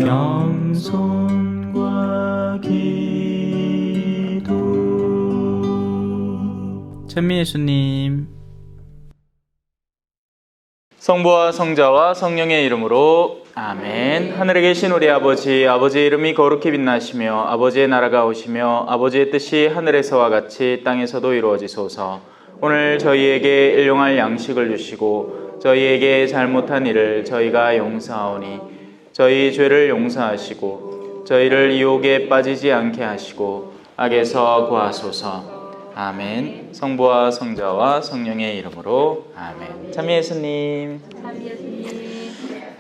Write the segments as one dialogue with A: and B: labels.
A: 겸손과 기도. 천미예수님. 성부와 성자와 성령의 이름으로 아멘. 하늘에 계신 우리 아버지, 아버지의 이름이 거룩히 빛나시며 아버지의 나라가 오시며 아버지의 뜻이 하늘에서와 같이 땅에서도 이루어지소서. 오늘 저희에게 일용할 양식을 주시고 저희에게 잘못한 일을 저희가 용서하오니 저희 죄를 용서하시고 저희를 유혹에 빠지지 않게 하시고 악에서 구하소서. 아멘. 성부와 성자와 성령의 이름으로 아멘. 참 예수님.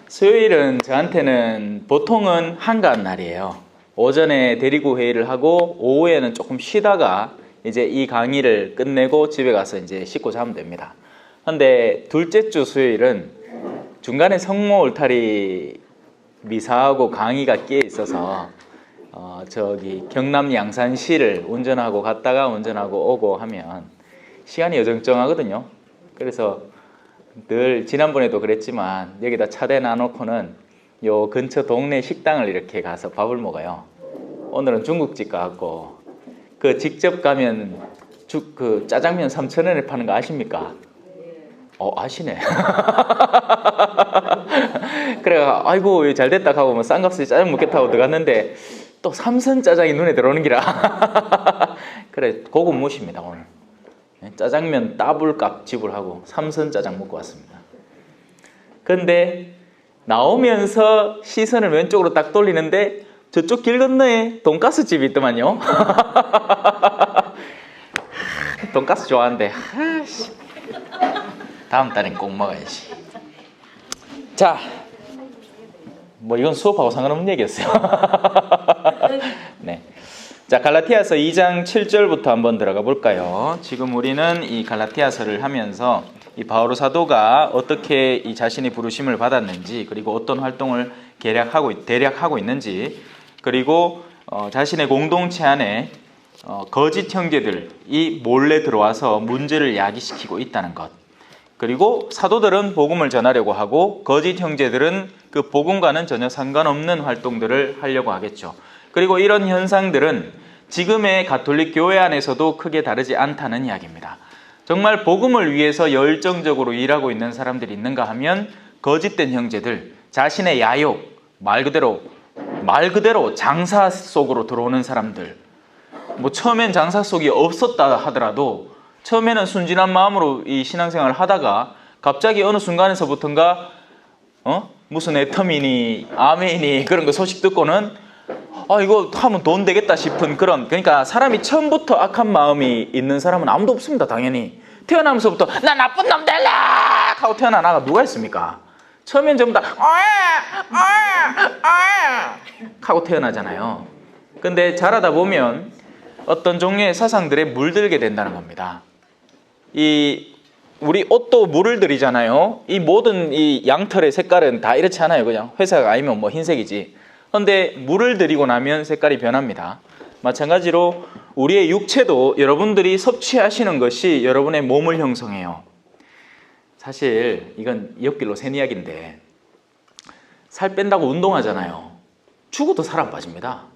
A: 수요일은 저한테는 보통은 한가한 날이에요. 오전에 대리구 회의를 하고 오후에는 조금 쉬다가 이제 이 강의를 끝내고 집에 가서 이제 씻고 자면 됩니다. 근데 둘째 주 수요일은 중간에 성모 울타리 미사하고 강의가 끼어 있어서 저기 경남 양산시를 운전하고 갔다가 운전하고 오고 하면 시간이 어정쩡하거든요. 그래서 늘 지난번에도 그랬지만 여기다 차대 놔놓고는 요 근처 동네 식당을 이렇게 가서 밥을 먹어요. 오늘은 중국집 가고 그 직접 가면 그 짜장면 3,000원에 파는 거 아십니까? 아시네. 그래가 아이고 잘 됐다 하고 뭐 싼 값에 짜장 먹겠다고 들어갔는데 또 삼선 짜장이 눈에 들어오는 기라. 그래 고급 모십니다 오늘. 짜장면 더블값 지불하고 삼선 짜장 먹고 왔습니다. 근데 나오면서 시선을 왼쪽으로 딱 돌리는데 저쪽 길 건너에 돈가스 집이 있더만요. 돈가스 좋아하는데 다음 달엔 꼭 먹어야지. 자, 뭐 이건 수업하고 상관없는 얘기였어요. 네. 자, 갈라티아서 2장 7절부터 한번 들어가 볼까요? 지금 우리는 이 갈라티아서를 하면서 이 바오로 사도가 어떻게 이 자신의 부르심을 받았는지, 그리고 어떤 활동을 대략하고 있는지, 그리고 자신의 공동체 안에 거짓 형제들이 몰래 들어와서 문제를 야기시키고 있다는 것, 그리고 사도들은 복음을 전하려고 하고 거짓 형제들은 그 복음과는 전혀 상관없는 활동들을 하려고 하겠죠. 그리고 이런 현상들은 지금의 가톨릭 교회 안에서도 크게 다르지 않다는 이야기입니다. 정말 복음을 위해서 열정적으로 일하고 있는 사람들이 있는가 하면 거짓된 형제들, 자신의 야욕, 말 그대로 장사 속으로 들어오는 사람들, 뭐 처음엔 장사 속이 없었다 하더라도 처음에는 순진한 마음으로 이 신앙생활을 하다가 갑자기 어느 순간에서부턴가 무슨 애터미니 아멘이니 그런 거 소식 듣고는 이거 하면 돈 되겠다 싶은 그런, 그러니까 사람이 처음부터 악한 마음이 있는 사람은 아무도 없습니다. 당연히 태어나면서부터 나 나쁜 놈 될래 하고 태어난 아가 누가 있습니까? 처음엔 전부 다 하고 태어나잖아요. 근데 자라다 보면 어떤 종류의 사상들에 물들게 된다는 겁니다. 우리 옷도 물을 들이잖아요. 이 모든 이 양털의 색깔은 다 이렇지 않아요. 그냥 회색 아니면 뭐 흰색이지. 그런데 물을 들이고 나면 색깔이 변합니다. 마찬가지로 우리의 육체도 여러분들이 섭취하시는 것이 여러분의 몸을 형성해요. 사실 이건 옆길로 샌 이야기인데 살 뺀다고 운동하잖아요. 죽어도 살 안 빠집니다.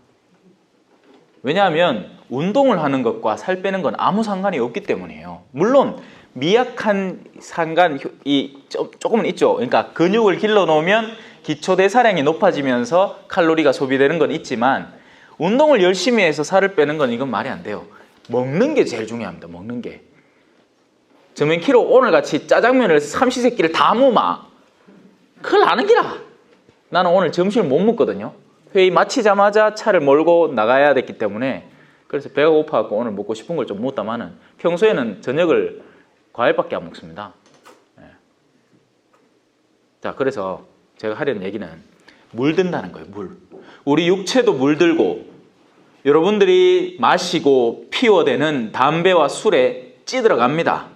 A: 왜냐하면 운동을 하는 것과 살 빼는 건 아무 상관이 없기 때문이에요. 물론 미약한 상관이 조금은 있죠. 그러니까 근육을 길러 놓으면 기초 대사량이 높아지면서 칼로리가 소비되는 건 있지만 운동을 열심히 해서 살을 빼는 건 이건 말이 안 돼요. 먹는 게 제일 중요합니다. 먹는 게. 저맨키로 오늘같이 짜장면을 삼시세끼를 다 먹으면 큰일 나는 기라. 나는 오늘 점심을 못 먹거든요. 회의 마치자마자 차를 몰고 나가야 됐기 때문에. 그래서 배가 고파갖고 오늘 먹고 싶은 걸 좀 먹었다마는 평소에는 저녁을 과일밖에 안 먹습니다. 네. 자, 그래서 제가 하려는 얘기는 물든다는 거예요. 물. 우리 육체도 물들고 여러분들이 마시고 피워대는 담배와 술에 찌들어갑니다.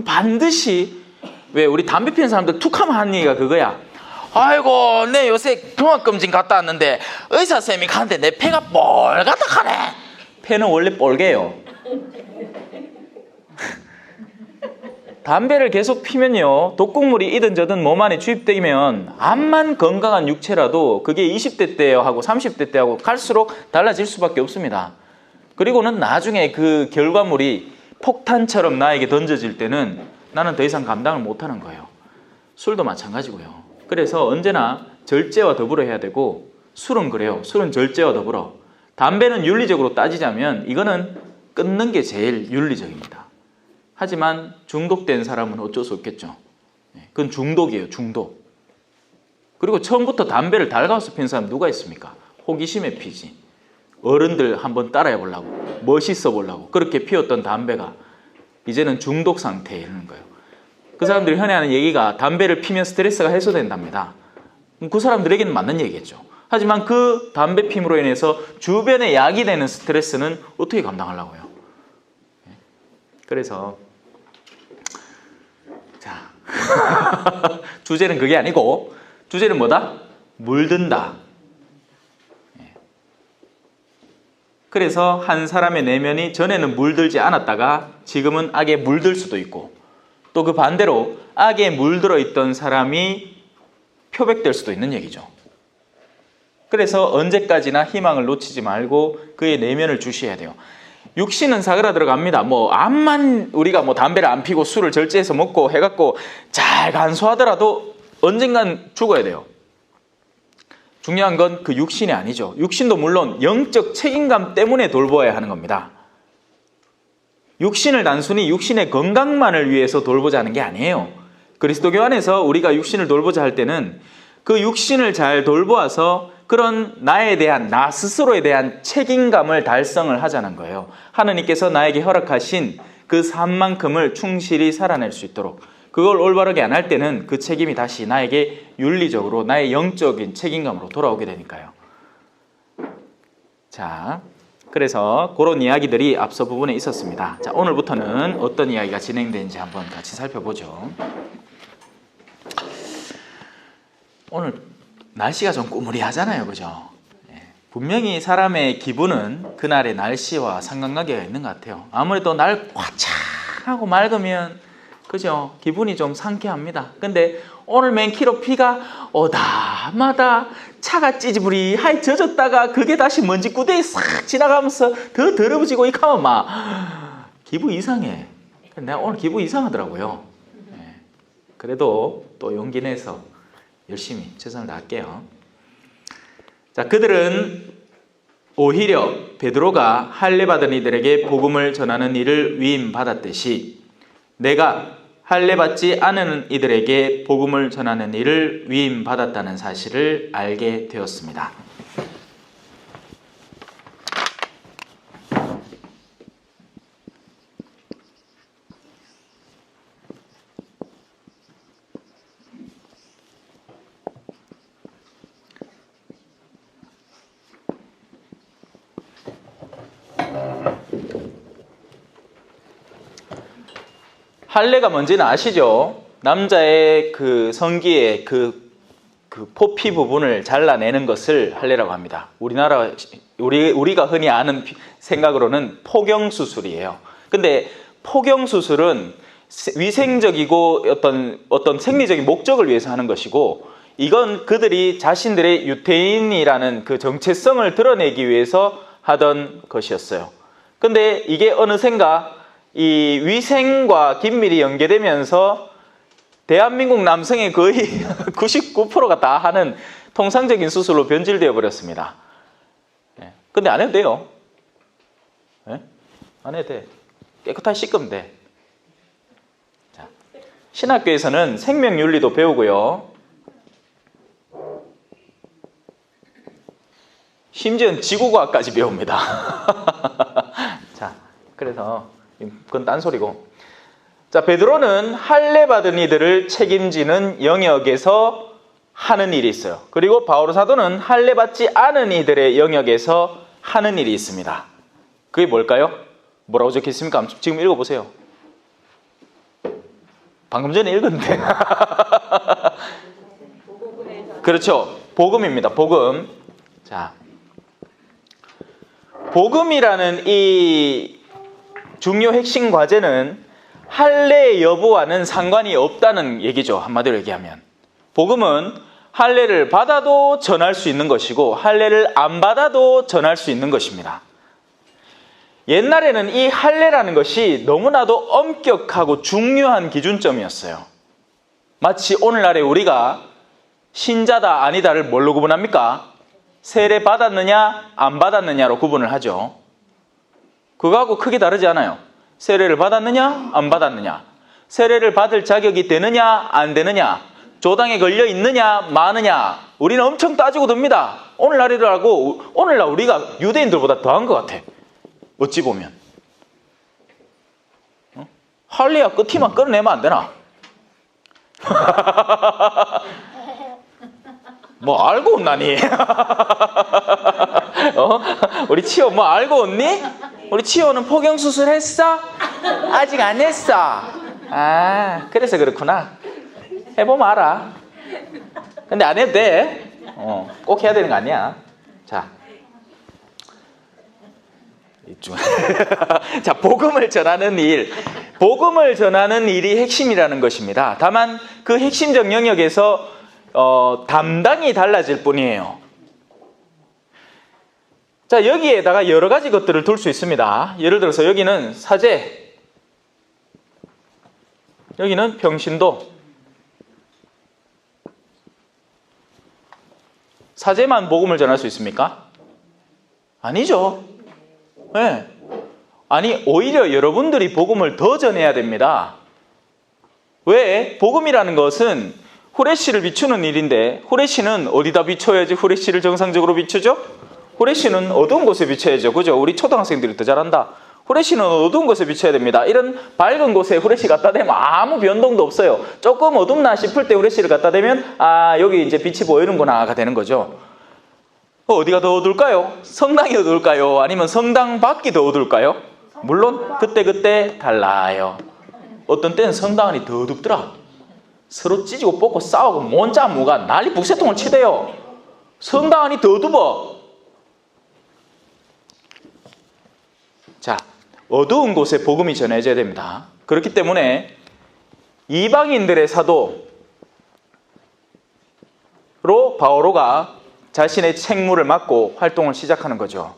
A: 반드시 왜 우리 담배 피우는 사람들 툭하면 하는 얘기가 그거야. 아이고 내 요새 종합검진 갔다 왔는데 의사쌤이 가는데 내 폐가 뻘가닥하네. 폐는 원래 뻘개요. 담배를 계속 피면요, 독극물이 이든 저든 몸 안에 주입되면 암만 건강한 육체라도 그게 20대 때하고 30대 때하고 갈수록 달라질 수밖에 없습니다. 그리고는 나중에 그 결과물이 폭탄처럼 나에게 던져질 때는 나는 더 이상 감당을 못하는 거예요. 술도 마찬가지고요. 그래서 언제나 절제와 더불어 해야 되고, 술은 그래요. 술은 절제와 더불어. 담배는 윤리적으로 따지자면 이거는 끊는 게 제일 윤리적입니다. 하지만 중독된 사람은 어쩔 수 없겠죠. 그건 중독이에요, 중독. 그리고 처음부터 담배를 달가워서 피는 사람 누가 있습니까? 호기심에 피지. 어른들 한번 따라해 보려고, 멋있어 보려고 그렇게 피웠던 담배가 이제는 중독 상태에 이르는 거예요. 그 사람들이 흔히 하는 얘기가 담배를 피면 스트레스가 해소된답니다. 그 사람들에게는 맞는 얘기겠죠. 하지만 그 담배 핌으로 인해서 주변에 약이 되는 스트레스는 어떻게 감당하려고요? 그래서 자 주제는 그게 아니고, 주제는 뭐다? 물든다. 그래서 한 사람의 내면이 전에는 물들지 않았다가 지금은 악에 물들 수도 있고, 또 그 반대로 악에 물들어 있던 사람이 표백될 수도 있는 얘기죠. 그래서 언제까지나 희망을 놓치지 말고 그의 내면을 주시해야 돼요. 육신은 사그라 들어갑니다. 암만 우리가 담배를 안 피고 술을 절제해서 먹고 해갖고 잘 간수하더라도 언젠간 죽어야 돼요. 중요한 건 그 육신이 아니죠. 육신도 물론 영적 책임감 때문에 돌보아야 하는 겁니다. 육신을 단순히 육신의 건강만을 위해서 돌보자는 게 아니에요. 그리스도교 안에서 우리가 육신을 돌보자 할 때는 그 육신을 잘 돌보아서 그런 나에 대한, 나 스스로에 대한 책임감을 달성을 하자는 거예요. 하느님께서 나에게 허락하신 그 삶만큼을 충실히 살아낼 수 있도록, 그걸 올바르게 안 할 때는 그 책임이 다시 나에게 윤리적으로 나의 영적인 책임감으로 돌아오게 되니까요. 자, 그래서 그런 이야기들이 앞서 부분에 있었습니다. 자, 오늘부터는 어떤 이야기가 진행되는지 한번 같이 살펴보죠. 오늘 날씨가 좀 꾸무리하잖아요, 그죠? 분명히 사람의 기분은 그날의 날씨와 상관관계가 있는 것 같아요. 아무래도 날 화창하고 맑으면, 그죠? 기분이 좀 상쾌합니다. 근데 오늘 맨키로 비가 오다마다 차가 찌지부리하게 젖었다가 그게 다시 먼지 구덩이에 싹 지나가면서 더 더러워지고 이카면 막 기분 이상해. 내가 오늘 기분 이상하더라고요. 그래도 또 용기 내서 열심히 최선을 다할게요. 자, 그들은 오히려 베드로가 할례 받은 이들에게 복음을 전하는 일을 위임받았듯이 내가 할례 받지 않은 이들에게 복음을 전하는 일을 위임받았다는 사실을 알게 되었습니다. 할례가 뭔지는 아시죠? 남자의 그 성기의 그 포피 부분을 잘라내는 것을 할례라고 합니다. 우리가 흔히 아는 생각으로는 포경 수술이에요. 근데 포경 수술은 위생적이고 어떤 생리적인 목적을 위해서 하는 것이고, 이건 그들이 자신들의 유태인이라는 그 정체성을 드러내기 위해서 하던 것이었어요. 근데 이게 어느샌가 이 위생과 긴밀히 연계되면서 대한민국 남성의 거의 99%가 다 하는 통상적인 수술로 변질되어 버렸습니다. 근데 안 해도 돼요. 안 해도 돼. 깨끗하게 씻으면 돼. 자, 신학교에서는 생명윤리도 배우고요. 심지어는 지구과학까지 배웁니다. 자, 그래서 그건 딴소리고. 자, 베드로는 할례 받은 이들을 책임지는 영역에서 하는 일이 있어요. 그리고 바오로 사도는 할례 받지 않은 이들의 영역에서 하는 일이 있습니다. 그게 뭘까요? 뭐라고 적혀 있습니까? 지금 읽어보세요. 방금 전에 읽었는데. 그렇죠. 복음입니다. 복음. 자, 복음이라는 이 중요 핵심 과제는 할례 여부와는 상관이 없다는 얘기죠. 한마디로 얘기하면. 복음은 할례를 받아도 전할 수 있는 것이고 할례를 안 받아도 전할 수 있는 것입니다. 옛날에는 이 할례라는 것이 너무나도 엄격하고 중요한 기준점이었어요. 마치 오늘날에 우리가 신자다 아니다를 뭘로 구분합니까? 세례 받았느냐 안 받았느냐로 구분을 하죠. 그거하고 크게 다르지 않아요. 세례를 받았느냐 안 받았느냐, 세례를 받을 자격이 되느냐 안 되느냐, 조당에 걸려 있느냐 마느냐, 우리는 엄청 따지고 듭니다. 오늘날이라고 오늘날 우리가 유대인들보다 더한 것 같아. 어찌 보면 할례야 끝이만 끌어내면 안 되나? 뭐 알고 온나니? 우리 치호 뭐 알고 온니? 우리 치호는 포경수술 했어? 아직 안 했어. 아, 그래서 그렇구나. 해보면 알아. 근데 안 해도 돼. 꼭 해야 되는 거 아니야. 자, 자, 복음을 전하는 일. 복음을 전하는 일이 핵심이라는 것입니다. 다만 그 핵심적 영역에서 담당이 달라질 뿐이에요. 자, 여기에다가 여러 가지 것들을 둘 수 있습니다. 예를 들어서 여기는 사제, 여기는 평신도. 사제만 복음을 전할 수 있습니까? 아니죠. 네. 아니, 오히려 여러분들이 복음을 더 전해야 됩니다. 왜? 복음이라는 것은 후레쉬를 비추는 일인데, 후레쉬는 어디다 비춰야지 후레쉬를 정상적으로 비추죠? 후레쉬는 어두운 곳에 비춰야죠. 그죠? 우리 초등학생들이 더 잘한다. 후레쉬는 어두운 곳에 비춰야 됩니다. 이런 밝은 곳에 후레쉬 갖다 대면 아무 변동도 없어요. 조금 어둡나 싶을 때 후레쉬를 갖다 대면 아, 여기 이제 빛이 보이는구나가 되는 거죠. 어디가 더 어두울까요? 성당이 어두울까요? 아니면 성당 밖이 더 어두울까요? 물론 그때 달라요. 어떤 때는 성당 안이 더 어둡더라. 서로 찢고 뽑고 싸우고 뭔자 뭐가 난리 북새통을 치대요. 성당 안이 더 어두워. 자, 어두운 곳에 복음이 전해져야 됩니다. 그렇기 때문에 이방인들의 사도로 바오로가 자신의 책무를 맡고 활동을 시작하는 거죠.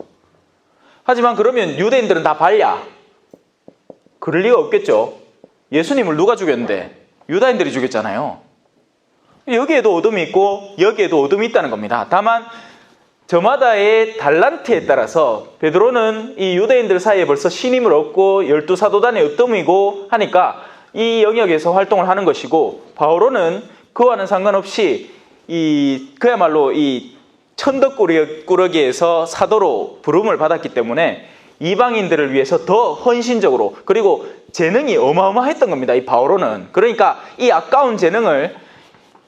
A: 하지만 그러면 유대인들은 다 발야? 그럴 리가 없겠죠. 예수님을 누가 죽였는데? 유다인들이 죽였잖아요. 여기에도 어둠이 있고 여기에도 어둠이 있다는 겁니다. 다만 저마다의 달란트에 따라서 베드로는 이 유대인들 사이에 벌써 신임을 얻고 12사도단의 으뜸이고 하니까 이 영역에서 활동을 하는 것이고, 바오로는 그와는 상관없이 그야말로 이 천덕꾸러기에서 사도로 부름을 받았기 때문에 이방인들을 위해서 더 헌신적으로, 그리고 재능이 어마어마했던 겁니다. 이 바오로는. 그러니까 이 아까운 재능을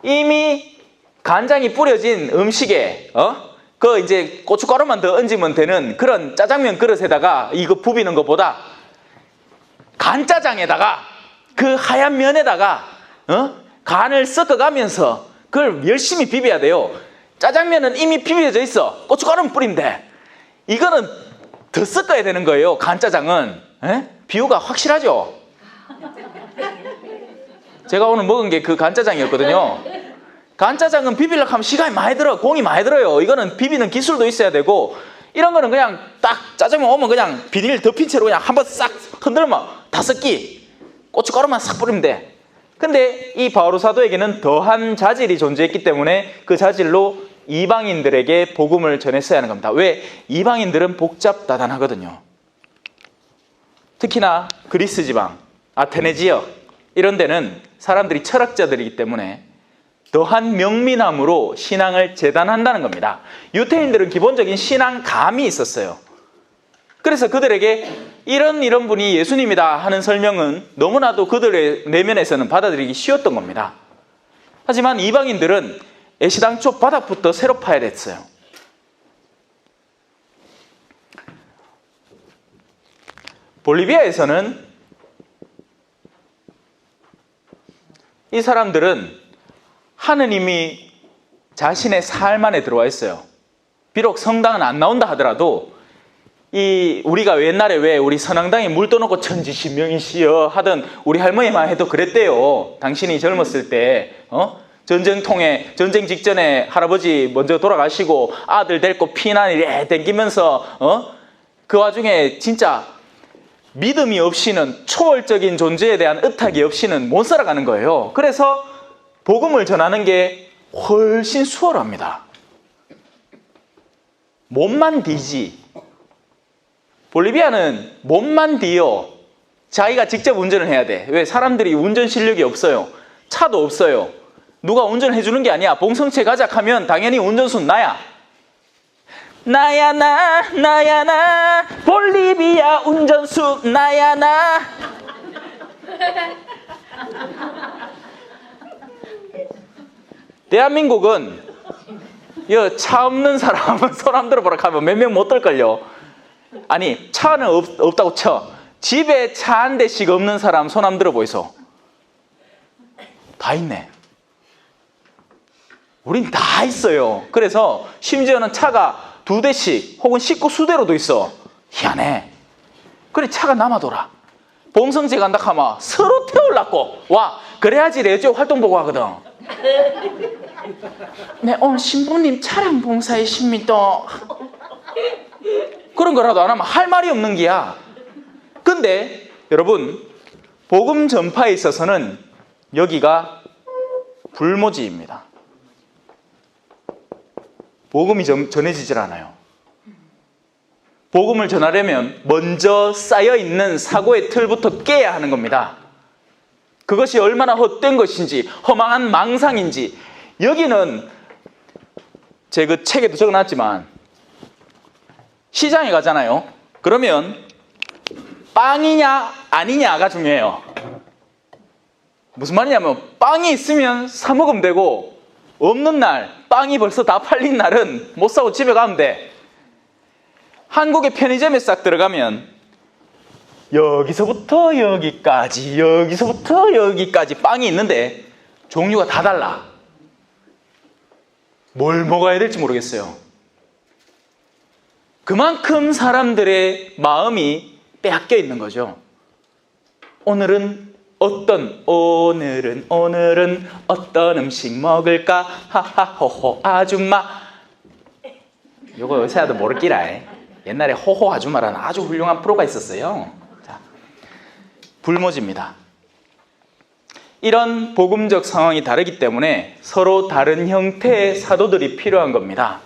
A: 이미 간장이 뿌려진 음식에 그 이제 고춧가루만 더 얹으면 되는 그런 짜장면 그릇에다가 이거 부비는 것보다 간짜장에다가 그 하얀 면에다가 간을 섞어가면서 그걸 열심히 비벼야 돼요. 짜장면은 이미 비벼져 있어. 고춧가루는 뿌리면 돼. 이거는 더 섞어야 되는 거예요. 간짜장은. 비유가 확실하죠? 제가 오늘 먹은 게 그 간짜장이었거든요. 간짜장은 비비려고 하면 시간이 많이 들어. 공이 많이 들어요. 이거는 비비는 기술도 있어야 되고, 이런 거는 그냥 딱 짜장면 오면 그냥 비닐 덮인 채로 그냥 한번 싹 흔들면 5끼 고춧가루만 싹 뿌리면 돼. 근데 이 바오로 사도에게는 더한 자질이 존재했기 때문에 그 자질로 이방인들에게 복음을 전했어야 하는 겁니다. 왜? 이방인들은 복잡다단하거든요. 특히나 그리스 지방, 아테네 지역 이런 데는 사람들이 철학자들이기 때문에 더한 명민함으로 신앙을 재단한다는 겁니다. 유태인들은 기본적인 신앙감이 있었어요. 그래서 그들에게 이런 분이 예수님이다 하는 설명은 너무나도 그들의 내면에서는 받아들이기 쉬웠던 겁니다. 하지만 이방인들은 애시당초 바닥부터 새로 파야 됐어요. 볼리비아에서는 이 사람들은 하느님이 자신의 삶 안에 들어와 있어요. 비록 성당은 안 나온다 하더라도 우리가 옛날에 왜 우리 선앙당에 물 떠놓고 천지신명이시여 하던 우리 할머니만 해도 그랬대요. 당신이 젊었을 때, 전쟁 직전에 할아버지 먼저 돌아가시고 아들 데리고 피난이 댕기면서, 그 와중에 진짜 믿음이 없이는, 초월적인 존재에 대한 의탁이 없이는 못 살아가는 거예요. 그래서 복음을 전하는 게 훨씬 수월합니다. 몸만 뒤지. 볼리비아는 몸만 뒤요. 자기가 직접 운전을 해야 돼. 왜? 사람들이 운전 실력이 없어요. 차도 없어요. 누가 운전을 해주는 게 아니야. 봉성체 가자 하면 당연히 운전수는 나야. 나야 나 볼리비아 운전수 나야 나. 대한민국은 차 없는 사람은 손 안 들어보라 하면 몇 명 못 들걸요. 아니, 차는 없다고 쳐. 집에 차 한 대씩 없는 사람 손 안 들어 보이소. 다 있네. 우린 다 있어요. 그래서 심지어는 차가 2대씩 혹은 식구 수대로도 있어. 희한해. 그래, 차가 남아돌아. 봉성제 간다 하면 서로 태울라고. 와, 그래야지 레지오 활동 보고 하거든. 네, 오늘 신부님 차량 봉사이십니다. 그런 거라도 안 하면 할 말이 없는 기야. 근데 여러분, 복음 전파에 있어서는 여기가 불모지입니다. 복음이 전해지질 않아요. 복음을 전하려면 먼저 쌓여있는 사고의 틀부터 깨야 하는 겁니다. 그것이 얼마나 헛된 것인지, 허망한 망상인지. 여기는 제 그 책에도 적어놨지만 시장에 가잖아요. 그러면 빵이냐 아니냐가 중요해요. 무슨 말이냐면 빵이 있으면 사 먹으면 되고, 없는 날, 빵이 벌써 다 팔린 날은 못 사고 집에 가면 돼. 한국의 편의점에 싹 들어가면 여기서부터 여기까지, 여기서부터 여기까지 빵이 있는데 종류가 다 달라. 뭘 먹어야 될지 모르겠어요. 그만큼 사람들의 마음이 빼앗겨 있는 거죠. 오늘은 어떤 음식 먹을까? 하하호호 아줌마. 요거 요새 아도 모르기라. 옛날에 호호 아줌마라는 아주 훌륭한 프로가 있었어요. 자, 불모지입니다. 이런 복음적 상황이 다르기 때문에 서로 다른 형태의 사도들이 필요한 겁니다.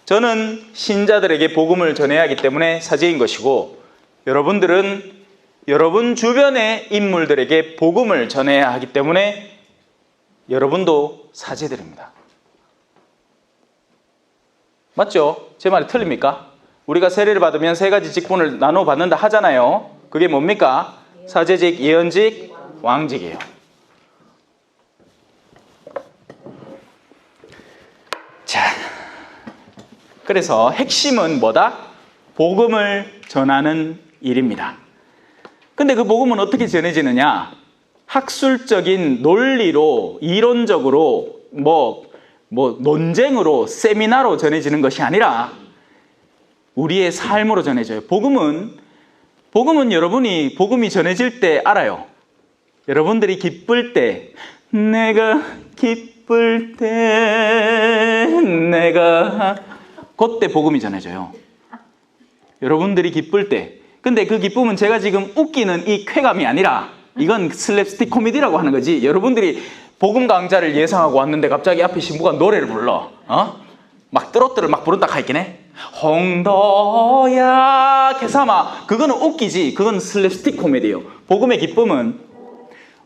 A: 저는 신자들에게 복음을 전해야 하기 때문에 사제인 것이고, 여러분들은 여러분 주변의 인물들에게 복음을 전해야 하기 때문에 여러분도 사제들입니다. 맞죠? 제 말이 틀립니까? 우리가 세례를 받으면 3가지 직분을 나눠 받는다 하잖아요. 그게 뭡니까? 사제직, 예언직, 왕직이에요. 자, 그래서 핵심은 뭐다? 복음을 전하는 일입니다. 근데 그 복음은 어떻게 전해지느냐? 학술적인 논리로, 이론적으로, 논쟁으로, 세미나로 전해지는 것이 아니라 우리의 삶으로 전해져요. 복음은 여러분이 복음이 전해질 때 알아요. 여러분들이 기쁠 때, 내가 기쁠 때, 그때 복음이 전해져요. 여러분들이 기쁠 때. 근데 그 기쁨은 제가 지금 웃기는 이 쾌감이 아니라, 이건 슬랩스틱 코미디라고 하는 거지. 여러분들이 복음 강좌를 예상하고 왔는데 갑자기 앞에 신부가 노래를 불러. 막 뜨로뜨를 막 부른다 하있긴 해. 홍도야 개사마. 그거는 웃기지. 그건 슬랩스틱 코미디예요. 복음의 기쁨은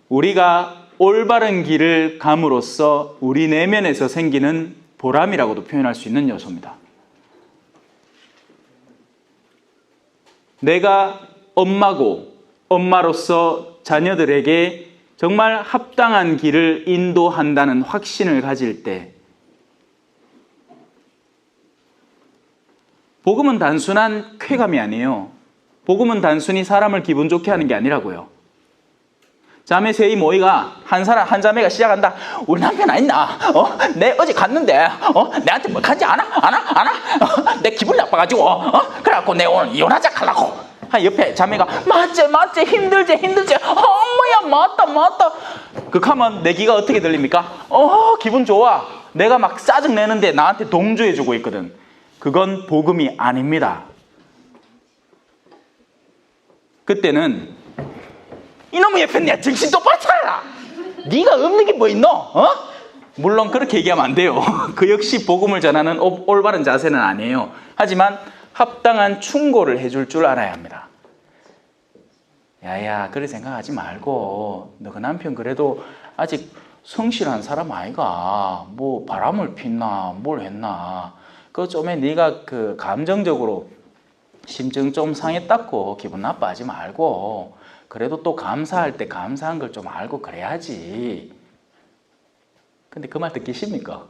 A: 우리가 올바른 길을 감으로써 우리 내면에서 생기는 보람이라고도 표현할 수 있는 요소입니다. 내가 엄마고 엄마로서 자녀들에게 정말 합당한 길을 인도한다는 확신을 가질 때, 복음은 단순한 쾌감이 아니에요. 복음은 단순히 사람을 기분 좋게 하는 게 아니라고요. 자매 세이 모이가 한 자매가 시작한다. 우리 남편 안 있나? 내 어제 갔는데 내한테 뭐 간지 않아? 내 기분 나빠가지고 그래갖고 내 오늘 이혼하자 하려고. 옆에 자매가 맞지 힘들지 엄마야 맞다. 그하면 내 귀가 어떻게 들립니까? 기분 좋아. 내가 막 짜증내는데 나한테 동조해주고 있거든. 그건 복음이 아닙니다. 그때는 이놈의 옆에 내 정신 똑바로 차려라. 네가 없는 게 뭐 있노? 물론 그렇게 얘기하면 안 돼요. 그 역시 복음을 전하는 올바른 자세는 아니에요. 하지만 합당한 충고를 해줄 줄 알아야 합니다. 야야, 그래 생각하지 말고 너 그 남편 그래도 아직 성실한 사람 아이가 뭐 바람을 폈나 뭘 했나 그거 좀에 네가 그 감정적으로 심정 좀 상했다고 기분 나빠하지 말고 그래도 또 감사할 때 감사한 걸 좀 알고 그래야지. 근데 그 말 듣기십니까?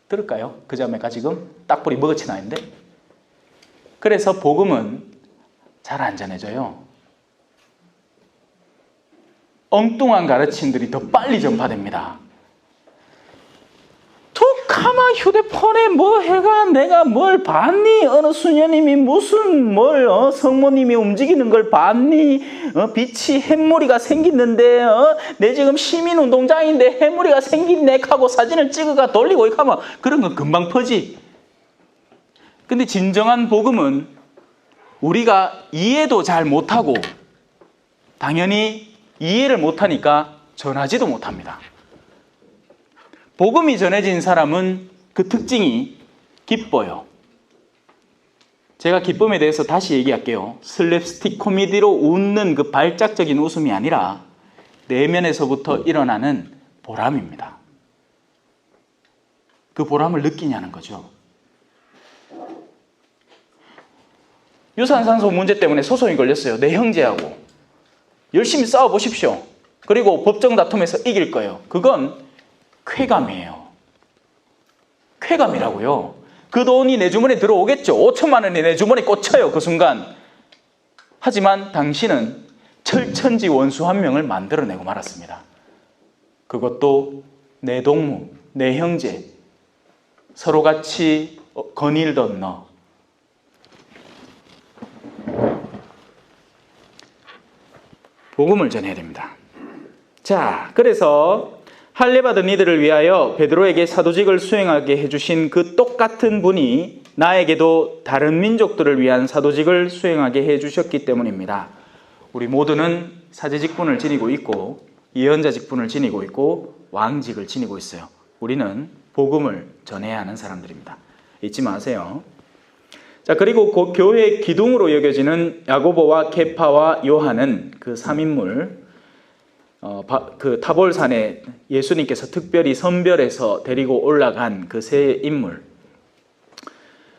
A: 들을까요? 그 자매가 지금 딱불이 먹어치 나 있는데. 그래서 복음은 잘 안 전해져요. 엉뚱한 가르침들이 더 빨리 전파됩니다. 툭하면 휴대폰에 뭐 해가 내가 뭘 봤니? 어느 수녀님이 무슨 뭘 성모님이 움직이는 걸 봤니? 빛이 햇머리가 생겼는데 내 지금 시민운동장인데 햇머리가 생긴네 하고 사진을 찍어가 돌리고 이렇게 하면 그런 건 금방 퍼지. 근데 진정한 복음은 우리가 이해도 잘 못하고 당연히 이해를 못하니까 전하지도 못합니다. 복음이 전해진 사람은 그 특징이 기뻐요. 제가 기쁨에 대해서 다시 얘기할게요. 슬랩스틱 코미디로 웃는 그 발작적인 웃음이 아니라 내면에서부터 일어나는 보람입니다. 그 보람을 느끼냐는 거죠. 유산산소 문제 때문에 소송이 걸렸어요. 내 형제하고. 열심히 싸워보십시오. 그리고 법정 다툼에서 이길 거예요. 그건 쾌감이에요. 쾌감이라고요. 그 돈이 내 주머니에 들어오겠죠. 5천만 원이 내 주머니에 꽂혀요. 그 순간. 하지만 당신은 철천지 원수 한 명을 만들어내고 말았습니다. 그것도 내 동무, 내 형제, 서로 같이 거닐던 너. 복음을 전해야 됩니다. 자, 그래서 할례받은 이들을 위하여 베드로에게 사도직을 수행하게 해주신 그 똑같은 분이 나에게도 다른 민족들을 위한 사도직을 수행하게 해주셨기 때문입니다. 우리 모두는 사제직분을 지니고 있고 예언자 직분을 지니고 있고 왕직을 지니고 있어요. 우리는 복음을 전해야 하는 사람들입니다. 잊지 마세요. 자, 그리고 교회의 기둥으로 여겨지는 야고보와 케파와 요한은 그 3인물, 그 타볼산에 예수님께서 특별히 선별해서 데리고 올라간 그 세 인물.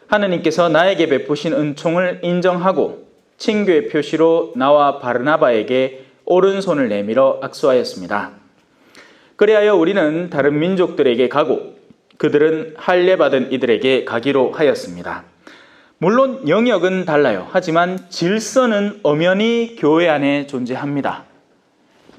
A: 하느님께서 나에게 베푸신 은총을 인정하고 친교의 표시로 나와 바르나바에게 오른손을 내밀어 악수하였습니다. 그리하여 우리는 다른 민족들에게 가고 그들은 할례받은 이들에게 가기로 하였습니다. 물론 영역은 달라요. 하지만 질서는 엄연히 교회 안에 존재합니다.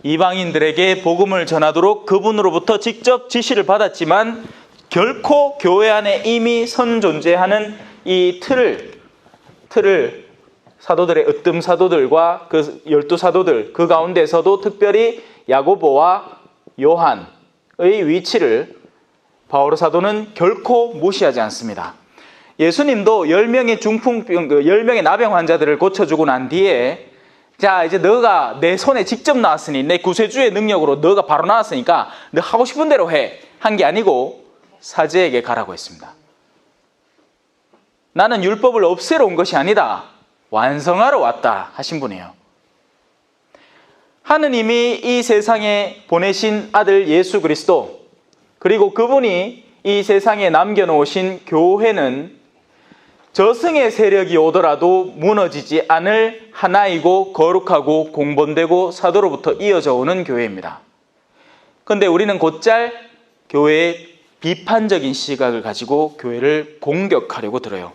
A: 이방인들에게 복음을 전하도록 그분으로부터 직접 지시를 받았지만 결코 교회 안에 이미 선 존재하는 이 틀을 사도들의 으뜸 사도들과 그 12사도들 그 가운데서도 특별히 야고보와 요한의 위치를 바오로 사도는 결코 무시하지 않습니다. 예수님도 10명의 중풍병, 10명의 나병 환자들을 고쳐주고 난 뒤에 자, 이제 너가 내 손에 직접 나왔으니 내 구세주의 능력으로 너가 바로 나왔으니까 너 하고 싶은 대로 해. 한 게 아니고 사제에게 가라고 했습니다. 나는 율법을 없애러 온 것이 아니다. 완성하러 왔다 하신 분이에요. 하느님이 이 세상에 보내신 아들 예수 그리스도 그리고 그분이 이 세상에 남겨놓으신 교회는 저승의 세력이 오더라도 무너지지 않을 하나이고 거룩하고 공본되고 사도로부터 이어져 오는 교회입니다. 그런데 우리는 곧잘 교회의 비판적인 시각을 가지고 교회를 공격하려고 들어요.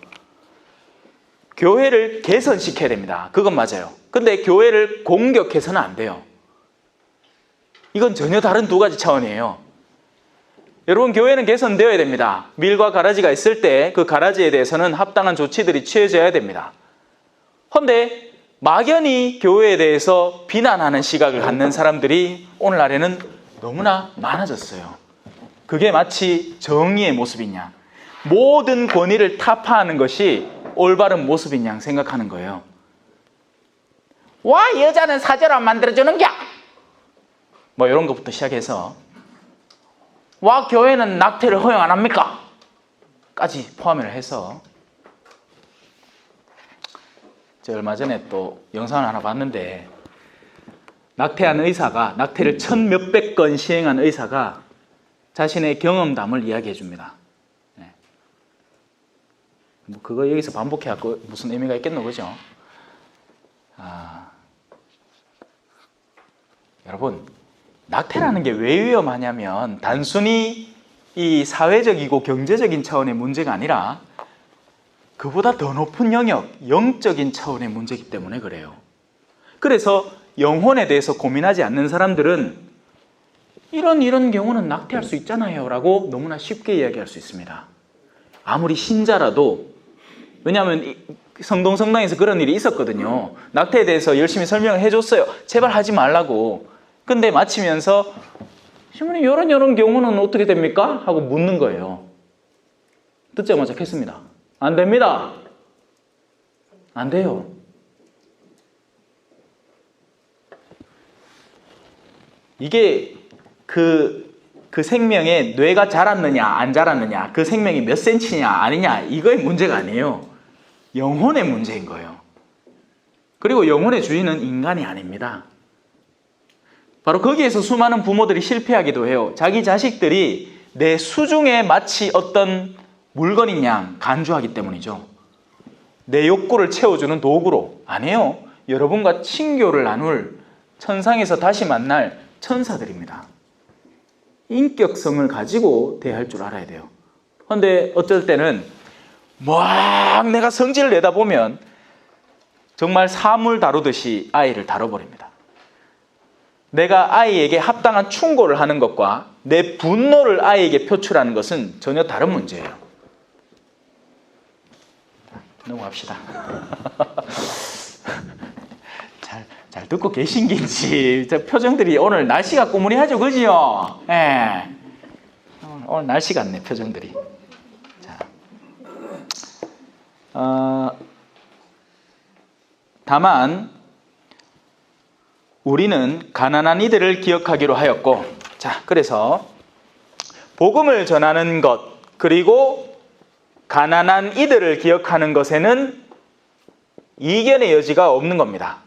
A: 교회를 개선시켜야 됩니다. 그건 맞아요. 근데 교회를 공격해서는 안 돼요. 이건 전혀 다른 두 가지 차원이에요. 여러분, 교회는 개선되어야 됩니다. 밀과 가라지가 있을 때 그 가라지에 대해서는 합당한 조치들이 취해져야 됩니다. 그런데 막연히 교회에 대해서 비난하는 시각을 갖는 사람들이 오늘날에는 너무나 많아졌어요. 그게 마치 정의의 모습이냐, 모든 권위를 타파하는 것이 올바른 모습인 양 생각하는 거예요. 와, 여자는 사죄로 안 만들어주는겨! 뭐 이런 것부터 시작해서 와, 교회는 낙태를 허용 안 합니까? 까지 포함을 해서 제가 얼마 전에 또 영상을 하나 봤는데 낙태한 의사가, 낙태를 1,몇백 건 시행한 의사가 자신의 경험담을 이야기해 줍니다. 네. 뭐 그거 여기서 반복해갖고 무슨 의미가 있겠노, 그죠? 여러분, 낙태라는 게 왜 위험하냐면 단순히 이 사회적이고 경제적인 차원의 문제가 아니라 그보다 더 높은 영역, 영적인 차원의 문제이기 때문에 그래요. 그래서 영혼에 대해서 고민하지 않는 사람들은 이런 경우는 낙태할 수 있잖아요 라고 너무나 쉽게 이야기할 수 있습니다. 아무리 신자라도, 왜냐하면 성동성당에서 그런 일이 있었거든요. 낙태에 대해서 열심히 설명을 해줬어요. 제발 하지 말라고. 근데 마치면서 신부님, 이런 경우는 어떻게 됩니까? 하고 묻는 거예요. 듣자마자 했습니다. 안 됩니다. 안 돼요. 이게 그 생명의 뇌가 자랐느냐 안 자랐느냐, 그 생명이 몇 센치냐 아니냐, 이거의 문제가 아니에요. 영혼의 문제인 거예요. 그리고 영혼의 주인은 인간이 아닙니다. 바로 거기에서 수많은 부모들이 실패하기도 해요. 자기 자식들이 내 수중에 마치 어떤 물건인 양 간주하기 때문이죠. 내 욕구를 채워주는 도구로. 아니에요. 여러분과 친교를 나눌, 천상에서 다시 만날 천사들입니다. 인격성을 가지고 대할 줄 알아야 돼요. 그런데 어쩔 때는 막 내가 성질을 내다 보면 정말 사물 다루듯이 아이를 다뤄버립니다. 내가 아이에게 합당한 충고를 하는 것과 내 분노를 아이에게 표출하는 것은 전혀 다른 문제예요. 넘어갑시다. 잘 듣고 계신 긴지, 저 표정들이 오늘 날씨가 꾸무리하죠, 그지요? 예. 오늘 날씨 같네, 표정들이. 자, 다만 우리는 가난한 이들을 기억하기로 하였고, 자, 그래서 복음을 전하는 것, 그리고 가난한 이들을 기억하는 것에는 이견의 여지가 없는 겁니다.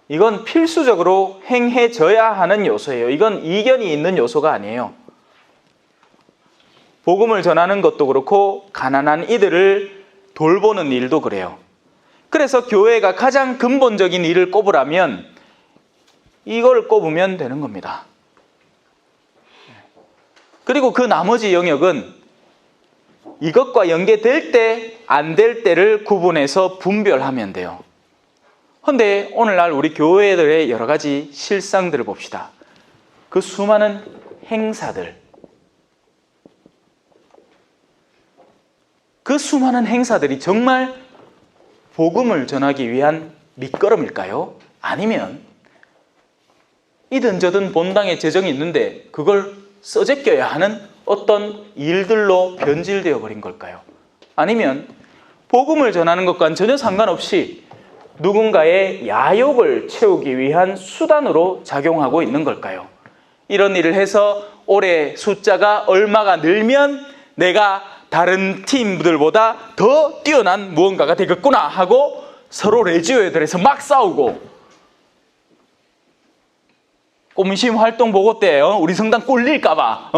A: 이건 필수적으로 행해져야 하는 요소예요. 이건 이견이 있는 요소가 아니에요. 복음을 전하는 것도 그렇고 가난한 이들을 돌보는 일도 그래요. 그래서 교회가 가장 근본적인 일을 꼽으라면 이걸 꼽으면 되는 겁니다. 그리고 그 나머지 영역은 이것과 연계될 때, 안 될 때를 구분해서 분별하면 돼요. 그런데 오늘날 우리 교회들의 여러 가지 실상들을 봅시다. 그 수많은 행사들, 그 수많은 행사들이 정말 복음을 전하기 위한 밑거름일까요? 아니면 이든 저든 본당에 재정이 있는데 그걸 써제껴야 하는 어떤 일들로 변질되어 버린 걸까요? 아니면 복음을 전하는 것과는 전혀 상관없이 누군가의 야욕을 채우기 위한 수단으로 작용하고 있는 걸까요? 이런 일을 해서 올해 숫자가 얼마가 늘면 내가 다른 팀들보다 더 뛰어난 무언가가 되겠구나 하고 서로 레지오에들에서 막 싸우고, 꼬미심 활동 보고 때 우리 성당 꿀릴까봐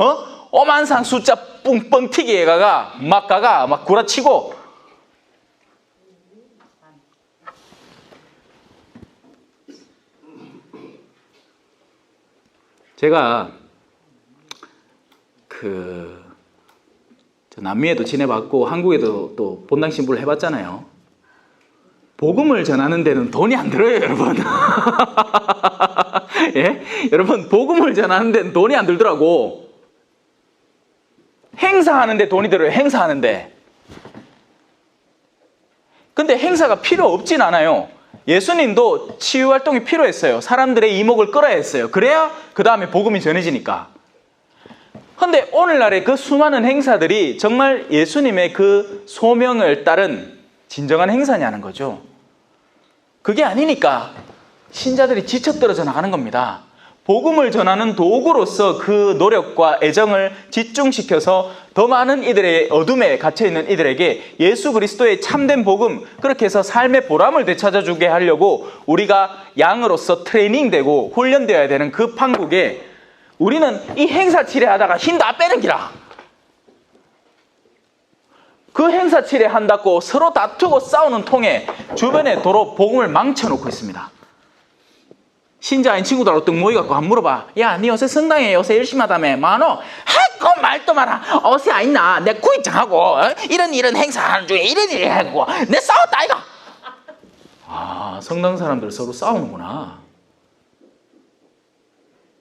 A: 오만상 숫자 뿡뻥 튀기 애가가 막 구라치고, 제가 남미에도 지내봤고 한국에도 또 본당 신부를 해봤잖아요. 복음을 전하는 데는 돈이 안 들어요, 여러분. 예? 여러분, 복음을 전하는 데는 돈이 안 들더라고. 행사하는데 돈이 들어요, 행사하는데. 근데 행사가 필요 없진 않아요. 예수님도 치유활동이 필요했어요. 사람들의 이목을 끌어야 했어요. 그래야 그 다음에 복음이 전해지니까. 근데 오늘날의 그 수많은 행사들이 정말 예수님의 그 소명을 따른 진정한 행사냐는 거죠. 그게 아니니까 신자들이 지쳐떨어져 나가는 겁니다. 복음을 전하는 도구로서 그 노력과 애정을 집중시켜서 더 많은 이들의 어둠에 갇혀있는 이들에게 예수 그리스도의 참된 복음, 그렇게 해서 삶의 보람을 되찾아주게 하려고 우리가 양으로서 트레이닝되고 훈련되어야 되는 그 판국에 우리는 이 행사 치레하다가 힘 다 빼는 기라. 그 행사 치레한다고 서로 다투고 싸우는 통에 주변에 도로 복음을 망쳐놓고 있습니다. 신자 아닌 친구들하고 뚝 모이갖고 한 물어봐. 야, 니 요새 성당에 요새 열심히 하다며? 많어? 하고 말도 마라. 요새 안 있나? 내 구입장하고 이런 행사 하는 중에 이런 일이 하고 내 싸웠다 아이가. 아, 성당 사람들 서로 싸우는구나.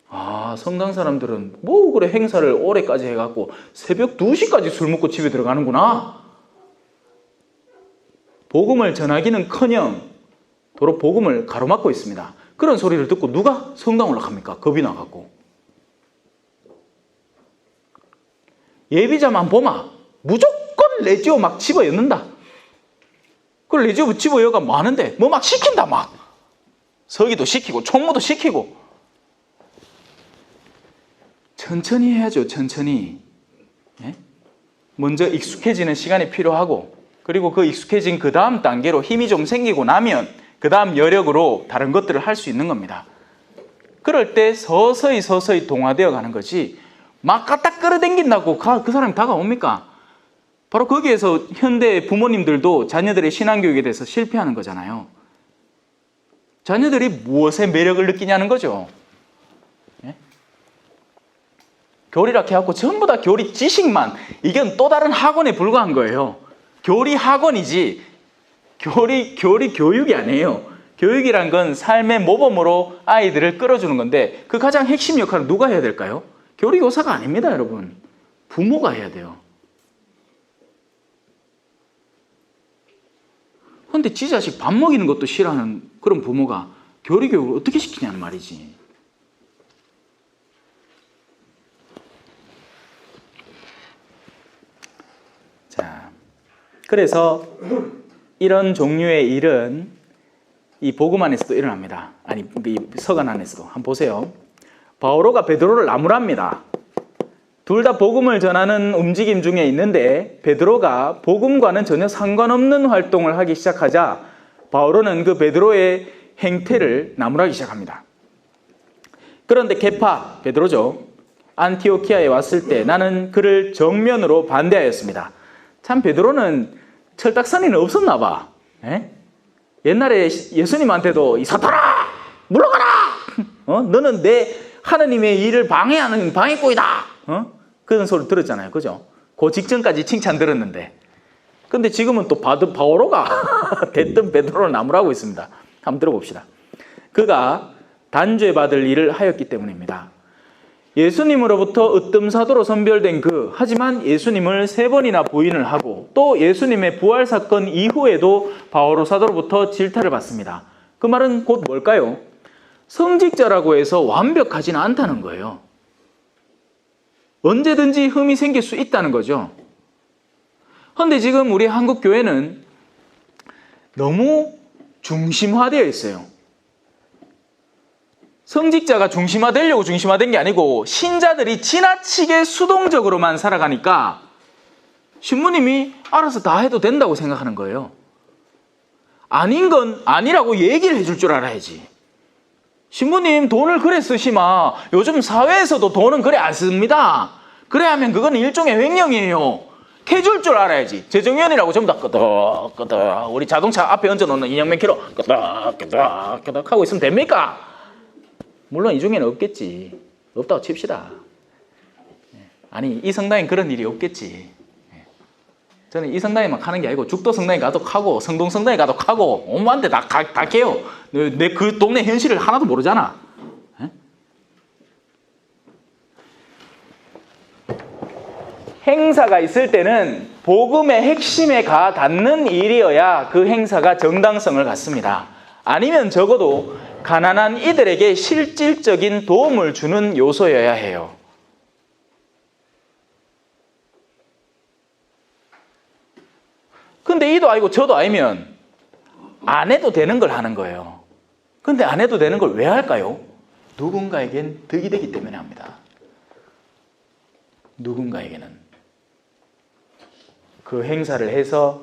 A: 아, 성당 사람들은 뭐 그래 행사를 오래까지 해갖고 새벽 2시까지 술 먹고 집에 들어가는구나. 복음을 전하기는커녕 도로 복음을 가로막고 있습니다. 그런 소리를 듣고 누가 성당 올라갑니까? 겁이 나갖고. 예비자만 보마 무조건 레지오 막 집어넣는다. 그 레지오 집어여가 많은데 뭐 막 시킨다. 막 서기도 시키고 총무도 시키고. 천천히 해야죠. 천천히. 예? 먼저 익숙해지는 시간이 필요하고, 그리고 그 익숙해진 그 다음 단계로 힘이 좀 생기고 나면 그 다음 여력으로 다른 것들을 할 수 있는 겁니다. 그럴 때 서서히 동화되어 가는 거지, 막 갖다 끌어당긴다고 그 사람이 다가옵니까? 바로 거기에서 현대 부모님들도 자녀들의 신앙교육에 대해서 실패하는 거잖아요. 자녀들이 무엇에 매력을 느끼냐는 거죠. 예? 교리라 해갖고 전부 다 교리 지식만, 이건 또 다른 학원에 불과한 거예요. 교리 학원이지 교리 교육이 아니에요. 교육이란 건 삶의 모범으로 아이들을 끌어주는 건데, 그 가장 핵심 역할은 누가 해야 될까요? 교리 교사가 아닙니다, 여러분. 부모가 해야 돼요. 그런데 지 자식 밥 먹이는 것도 싫어하는 그런 부모가 교리 교육을 어떻게 시키냐는 말이지. 자, 그래서 이런 종류의 일은 이 복음 안에서도 일어납니다. 아니, 이 서간 안에서도. 한번 보세요. 바오로가 베드로를 나무랍니다. 둘 다 복음을 전하는 움직임 중에 있는데, 베드로가 복음과는 전혀 상관없는 활동을 하기 시작하자 바오로는 그 베드로의 행태를 나무라기 시작합니다. 그런데 게파, 베드로죠, 안티오키아에 왔을 때 나는 그를 정면으로 반대하였습니다. 참 베드로는 철딱서니는 없었나 봐. 에? 옛날에 예수님한테도 이 사탄아 물러가라. 너는 내 하느님의 일을 방해하는 방해꾼이다. 그런 소리 들었잖아요, 그죠? 그 직전까지 칭찬 들었는데, 근데 지금은 또 바오로가 됐던 베드로를 나무라고 있습니다. 한번 들어봅시다. 그가 단죄받을 일을 하였기 때문입니다. 예수님으로부터 으뜸사도로 선별된 하지만 예수님을 3번이나 부인을 하고 또 예수님의 부활 사건 이후에도 바오로 사도로부터 질타를 받습니다. 그 말은 곧 뭘까요? 성직자라고 해서 완벽하지는 않다는 거예요. 언제든지 흠이 생길 수 있다는 거죠. 그런데 지금 우리 한국 교회는 너무 중심화되어 있어요. 성직자가 중심화되려고 중심화된 게 아니고 신자들이 지나치게 수동적으로만 살아가니까 신부님이 알아서 다 해도 된다고 생각하는 거예요. 아닌 건 아니라고 얘기를 해줄 줄 알아야지. 신부님 돈을 그래 쓰시마. 요즘 사회에서도 돈은 그래 안 씁니다. 그래 하면 그건 일종의 횡령이에요. 해줄 줄 알아야지. 재정위원이라고 전부 다 끄덕끄덕 우리 자동차 앞에 얹어놓는 인형맨키로 끄덕끄덕 하고 있으면 됩니까? 물론 이 중에는 없겠지. 없다고 칩시다. 아니, 이 성당엔 그런 일이 없겠지. 저는 이 성당에만 가는 게 아니고 죽도 성당에 가도 가고 성동 성당에 가도 가고 온만데 다 가요. 내 그 동네 현실을 하나도 모르잖아. 에? 행사가 있을 때는 복음의 핵심에 가 닿는 일이어야 그 행사가 정당성을 갖습니다. 아니면 적어도 가난한 이들에게 실질적인 도움을 주는 요소여야 해요. 근데 이도 아니고 저도 아니면 안 해도 되는 걸 하는 거예요. 근데 안 해도 되는 걸 왜 할까요? 누군가에겐 득이 되기 때문에 합니다. 누군가에게는. 그 행사를 해서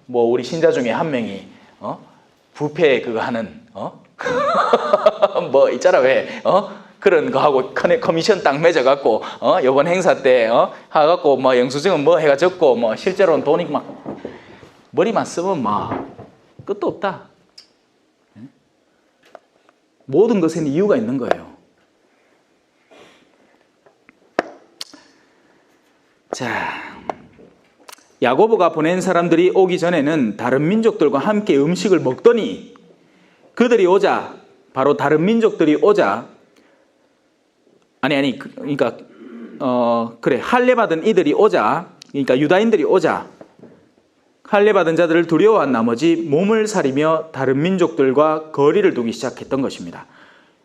A: 뭐 우리 신자 중에 한 명이 부페 그거 하는 뭐 있잖아 왜 그런 거 하고 커미션 딱 맺어갖고 이번 행사 때 해갖고 뭐 영수증은 뭐 해가 적고 뭐 실제로는 돈이 막 머리만 쓰면 막 끝도 없다. 모든 것에는 이유가 있는 거예요. 자, 야고보가 보낸 사람들이 오기 전에는 다른 민족들과 함께 음식을 먹더니 그들이 오자, 바로 다른 민족들이 오자, 그러니까 할례받은 이들이 오자, 그러니까 유다인들이 오자 할례받은 자들을 두려워한 나머지 몸을 사리며 다른 민족들과 거리를 두기 시작했던 것입니다.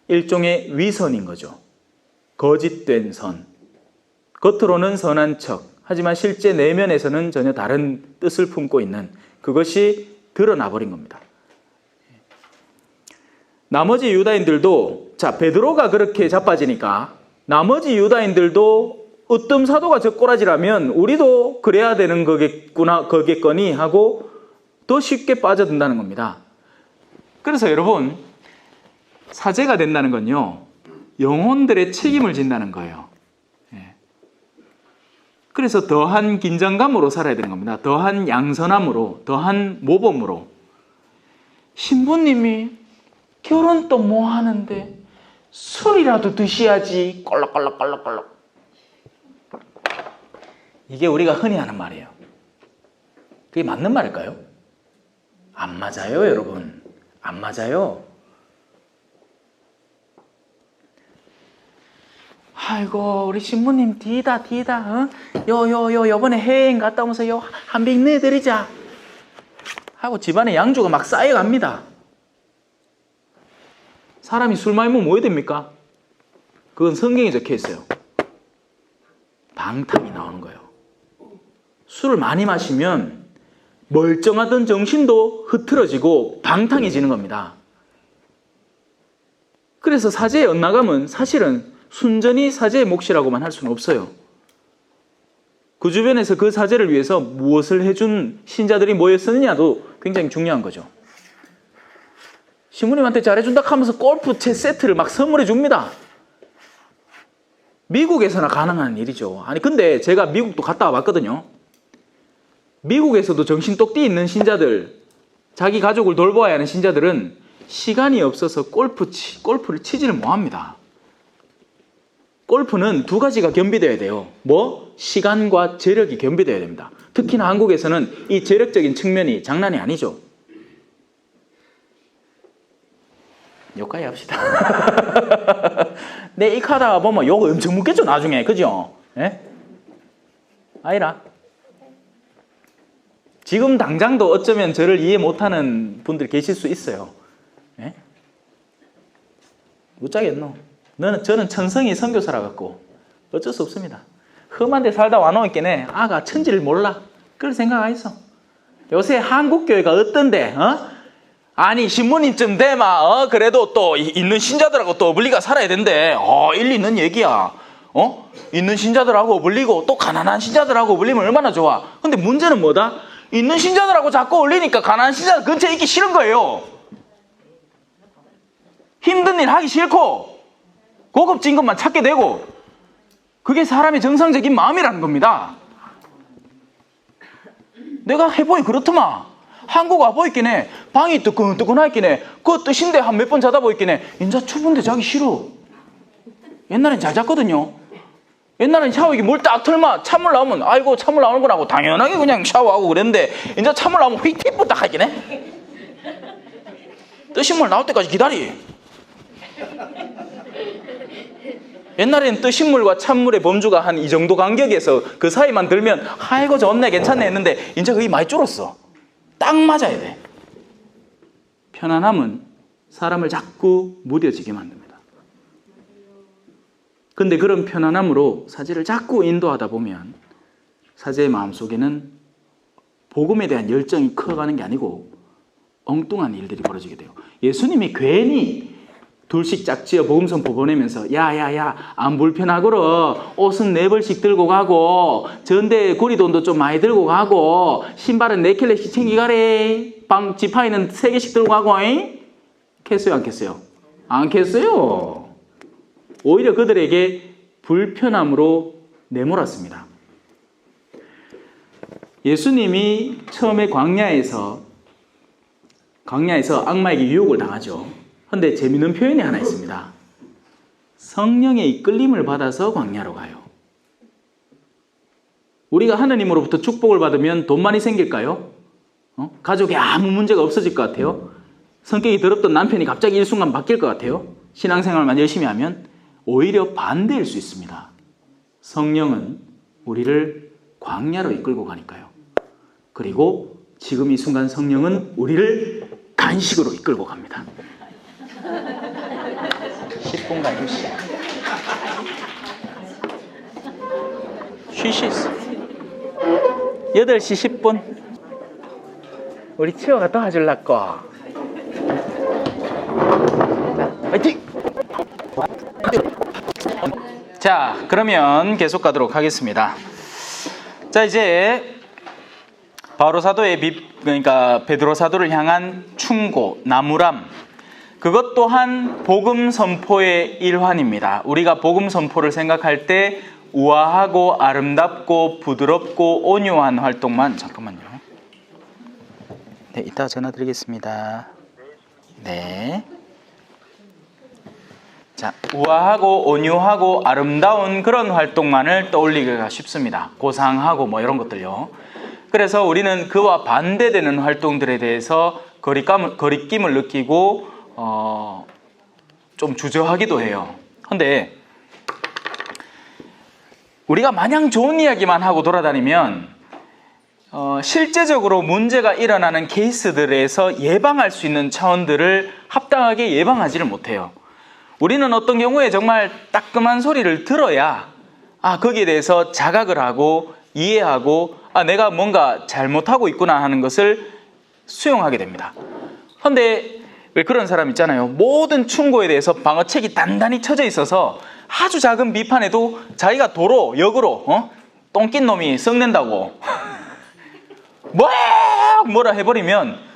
A: 일종의 위선인 거죠. 거짓된 선. 겉으로는 선한 척, 하지만 실제 내면에서는 전혀 다른 뜻을 품고 있는 그것이 드러나 버린 겁니다. 나머지 유다인들도, 자, 베드로가 그렇게 자빠지니까 나머지 유다인들도 으뜸 사도가 저 꼬라지라면 우리도 그래야 되는 거겠거니 하고 더 쉽게 빠져든다는 겁니다. 그래서 여러분, 사제가 된다는 건요, 영혼들의 책임을 진다는 거예요. 그래서 더한 긴장감으로 살아야 되는 겁니다. 더한 양선함으로, 더한 모범으로. 신부님이 결혼 또 뭐 하는데 술이라도 드셔야지 꼴락꼴락꼴락꼴락. 이게 우리가 흔히 하는 말이에요. 그게 맞는 말일까요? 안 맞아요, 여러분. 안 맞아요. 아이고, 우리 신부님 디다. 요번에 해외여행 갔다 오면서 한 병 내드리자 하고 집안에 양주가 막 쌓여갑니다. 사람이 술 많이 먹으면 뭐 해야 됩니까? 그건 성경에 적혀 있어요. 방탕이 나오는 거예요. 술을 많이 마시면 멀쩡하던 정신도 흐트러지고 방탕해지는 겁니다. 그래서 사제의 엇나감은 사실은 순전히 사제의 몫이라고만 할 수는 없어요. 그 주변에서 그 사제를 위해서 무엇을 해준 신자들이 모였었느냐도 굉장히 중요한 거죠. 신부님한테 잘해준다 하면서 골프채 세트를 막 선물해 줍니다. 미국에서나 가능한 일이죠. 아니 근데 제가 미국도 갔다 와봤거든요. 미국에서도 정신 똑띠 있는 신자들, 자기 가족을 돌보아야 하는 신자들은 시간이 없어서 골프를 치지를 못합니다. 골프는 두 가지가 겸비되어야 돼요. 뭐? 시간과 재력이 겸비되어야 됩니다. 특히나 한국에서는 이 재력적인 측면이 장난이 아니죠. 여기까지 합시다. 내 이 카드 보면 욕 엄청 묻겠죠, 나중에. 그죠? 예? 아니라. 지금 당장도 어쩌면 저를 이해 못하는 분들 계실 수 있어요. 예? 못자겠노. 저는 천성이 선교사라 갖고 어쩔 수 없습니다. 험한 데 살다 와놓으니까 아가 천지를 몰라. 그런 생각 안 있어. 요새 한국교회가 어떤데? 아니 신부님쯤 되마 그래도 또 있는 신자들하고 또 어울리가 살아야 된대. 일리 있는 얘기야. 있는 신자들하고 어울리고 또 가난한 신자들하고 어울리면 얼마나 좋아. 근데 문제는 뭐다? 있는 신자들하고 자꾸 어울리니까 가난한 신자들 근처에 있기 싫은 거예요. 힘든 일 하기 싫고 고급진 것만 찾게 되고, 그게 사람의 정상적인 마음이라는 겁니다. 내가 해보니 그렇더만. 한국 와보이긴 해. 방이 뜨끈뜨끈하긴 해. 그 뜻인데 한 몇 번 자다 보이긴 해. 인자 추운데 자기 싫어. 옛날엔 잘 잤거든요. 옛날엔 샤워기 물 딱 틀면 찬물 나오면 아이고 찬물 나오는구나 하고 당연하게 그냥 샤워하고 그랬는데 이제 찬물 나오면 휙휙부터 하긴 해. 뜨신 물 나올 때까지 기다리. 옛날에는 뜨신 물과 찬물의 범주가 한 이 정도 간격에서 그 사이만 들면 아이고 좋네 괜찮네 했는데 이제 그게 많이 줄었어. 딱 맞아야 돼. 편안함은 사람을 자꾸 무뎌지게 만듭니다. 근데 그런 편안함으로 사제를 자꾸 인도하다 보면 사제의 마음속에는 복음에 대한 열정이 커가는 게 아니고 엉뚱한 일들이 벌어지게 돼요. 예수님이 괜히 둘씩 짝지어 복음 선포 보내면서 야야야 안 불편하고러 옷은 4벌씩 들고 가고 전대 고리돈도 좀 많이 들고 가고 신발은 4켤레씩 챙기가래 방 지팡이는 3개씩 들고 가고 잉? 캤어요 안 캤어요? 안 캤어요. 오히려 그들에게 불편함으로 내몰았습니다. 예수님이 처음에 광야에서 악마에게 유혹을 당하죠. 그런데 재미있는 표현이 하나 있습니다. 성령의 이끌림을 받아서 광야로 가요. 우리가 하느님으로부터 축복을 받으면 돈 많이 생길까요? 가족에 아무 문제가 없어질 것 같아요? 성격이 더럽던 남편이 갑자기 일순간 바뀔 것 같아요? 신앙생활만 열심히 하면? 오히려 반대일 수 있습니다. 성령은 우리를 광야로 이끌고 가니까요. 그리고 지금 이 순간 성령은 우리를 간식으로 이끌고 갑니다. 10분 간식. 쉬시스. 8시 10분. 우리 치어가 도와줄라고. 화이팅! 자, 그러면 계속 가도록 하겠습니다. 자, 이제 바오로 사도의 그러니까 베드로 사도를 향한 충고, 나무람, 그것 또한 복음 선포의 일환입니다. 우리가 복음 선포를 생각할 때 우아하고 아름답고 부드럽고 온유한 활동만. 잠깐만요. 네, 이따 전화 드리겠습니다. 네. 자, 우아하고 온유하고 아름다운 그런 활동만을 떠올리기가 쉽습니다. 고상하고 뭐 이런 것들요. 그래서 우리는 그와 반대되는 활동들에 대해서 거리낌을 느끼고 좀 주저하기도 해요. 그런데 우리가 마냥 좋은 이야기만 하고 돌아다니면 실제적으로 문제가 일어나는 케이스들에서 예방할 수 있는 차원들을 합당하게 예방하지를 못해요. 우리는 어떤 경우에 정말 따끔한 소리를 들어야 거기에 대해서 자각을 하고 이해하고 내가 뭔가 잘못하고 있구나 하는 것을 수용하게 됩니다. 그런데 왜 그런 사람 있잖아요. 모든 충고에 대해서 방어책이 단단히 쳐져 있어서 아주 작은 비판에도 자기가 도로 역으로 똥낀 놈이 썩낸다고 뭐라 해버리면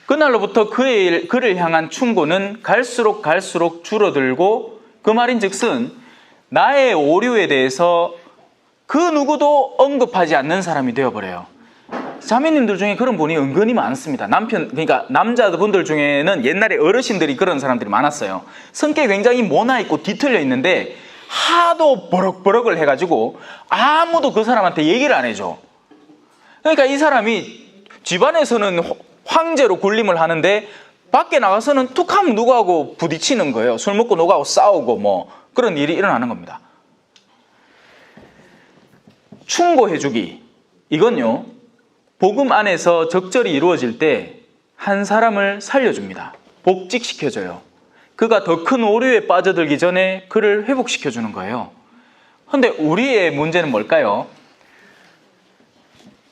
A: 그날로부터 그를 향한 충고는 갈수록 줄어들고 그 말인즉슨 나의 오류에 대해서 그 누구도 언급하지 않는 사람이 되어버려요. 자매님들 중에 그런 분이 은근히 많습니다. 그러니까 남자분들 중에는 옛날에 어르신들이 그런 사람들이 많았어요. 성격이 굉장히 모나있고 뒤틀려 있는데 하도 버럭버럭을 해가지고 아무도 그 사람한테 얘기를 안 해줘. 그러니까 이 사람이 집안에서는 황제로 군림을 하는데 밖에 나가서는 툭하면 누구하고 부딪히는 거예요. 술 먹고 누구하고 싸우고 뭐 그런 일이 일어나는 겁니다. 충고해주기, 이건요 복음 안에서 적절히 이루어질 때 한 사람을 살려줍니다. 복직시켜줘요. 그가 더 큰 오류에 빠져들기 전에 그를 회복시켜주는 거예요. 그런데 우리의 문제는 뭘까요?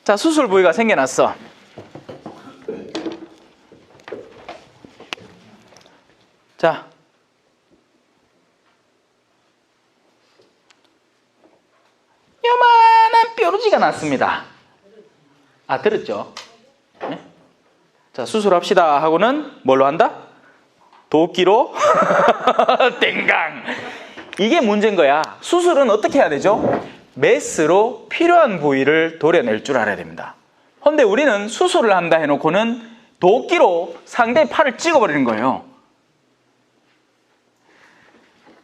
A: 자, 수술 부위가 생겨났어. 자, 요만한 뾰루지가 났습니다. 들었죠? 네? 자, 수술합시다 하고는 뭘로 한다? 도끼로 땡강. 이게 문제인 거야. 수술은 어떻게 해야 되죠? 메스로 필요한 부위를 도려낼 줄 알아야 됩니다. 그런데 우리는 수술을 한다 해놓고는 도끼로 상대의 팔을 찍어버리는 거예요.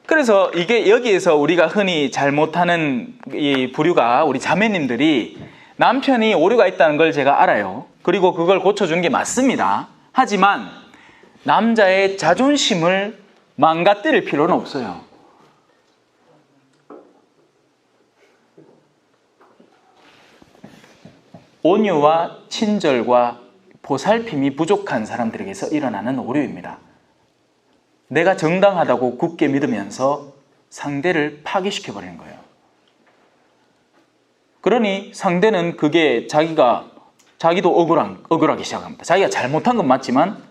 A: 그래서 이게 여기에서 우리가 흔히 잘못하는 이 부류가 우리 자매님들이 남편이 오류가 있다는 걸 제가 알아요. 그리고 그걸 고쳐주는 게 맞습니다. 하지만 남자의 자존심을 망가뜨릴 필요는 없어요. 온유와 친절과 보살핌이 부족한 사람들에게서 일어나는 오류입니다. 내가 정당하다고 굳게 믿으면서 상대를 파괴시켜버리는 거예요. 그러니 상대는 그게 자기도 억울하기 시작합니다. 자기가 잘못한 건 맞지만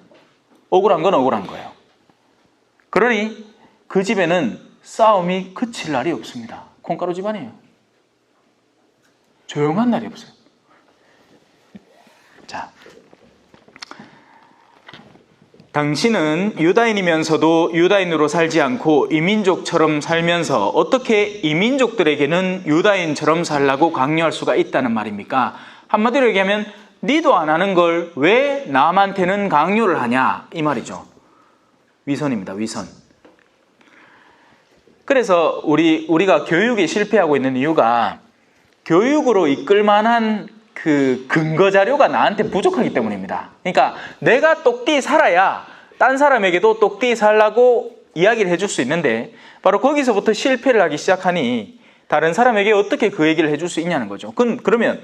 A: 억울한 건 억울한 거예요. 그러니 그 집에는 싸움이 그칠 날이 없습니다. 콩가루 집안이에요. 조용한 날이 없어요. 자, 당신은 유다인이면서도 유다인으로 살지 않고 이민족처럼 살면서 어떻게 이민족들에게는 유다인처럼 살라고 강요할 수가 있다는 말입니까? 한마디로 얘기하면 니도 안 하는 걸 왜 남한테는 강요를 하냐 이 말이죠. 위선입니다. 위선. 그래서 우리가 교육에 실패하고 있는 이유가 교육으로 이끌 만한 그 근거 자료가 나한테 부족하기 때문입니다. 그러니까 내가 똑띠 살아야 딴 사람에게도 똑띠 살라고 이야기를 해줄 수 있는데 바로 거기서부터 실패를 하기 시작하니 다른 사람에게 어떻게 그 얘기를 해줄 수 있냐는 거죠. 그러면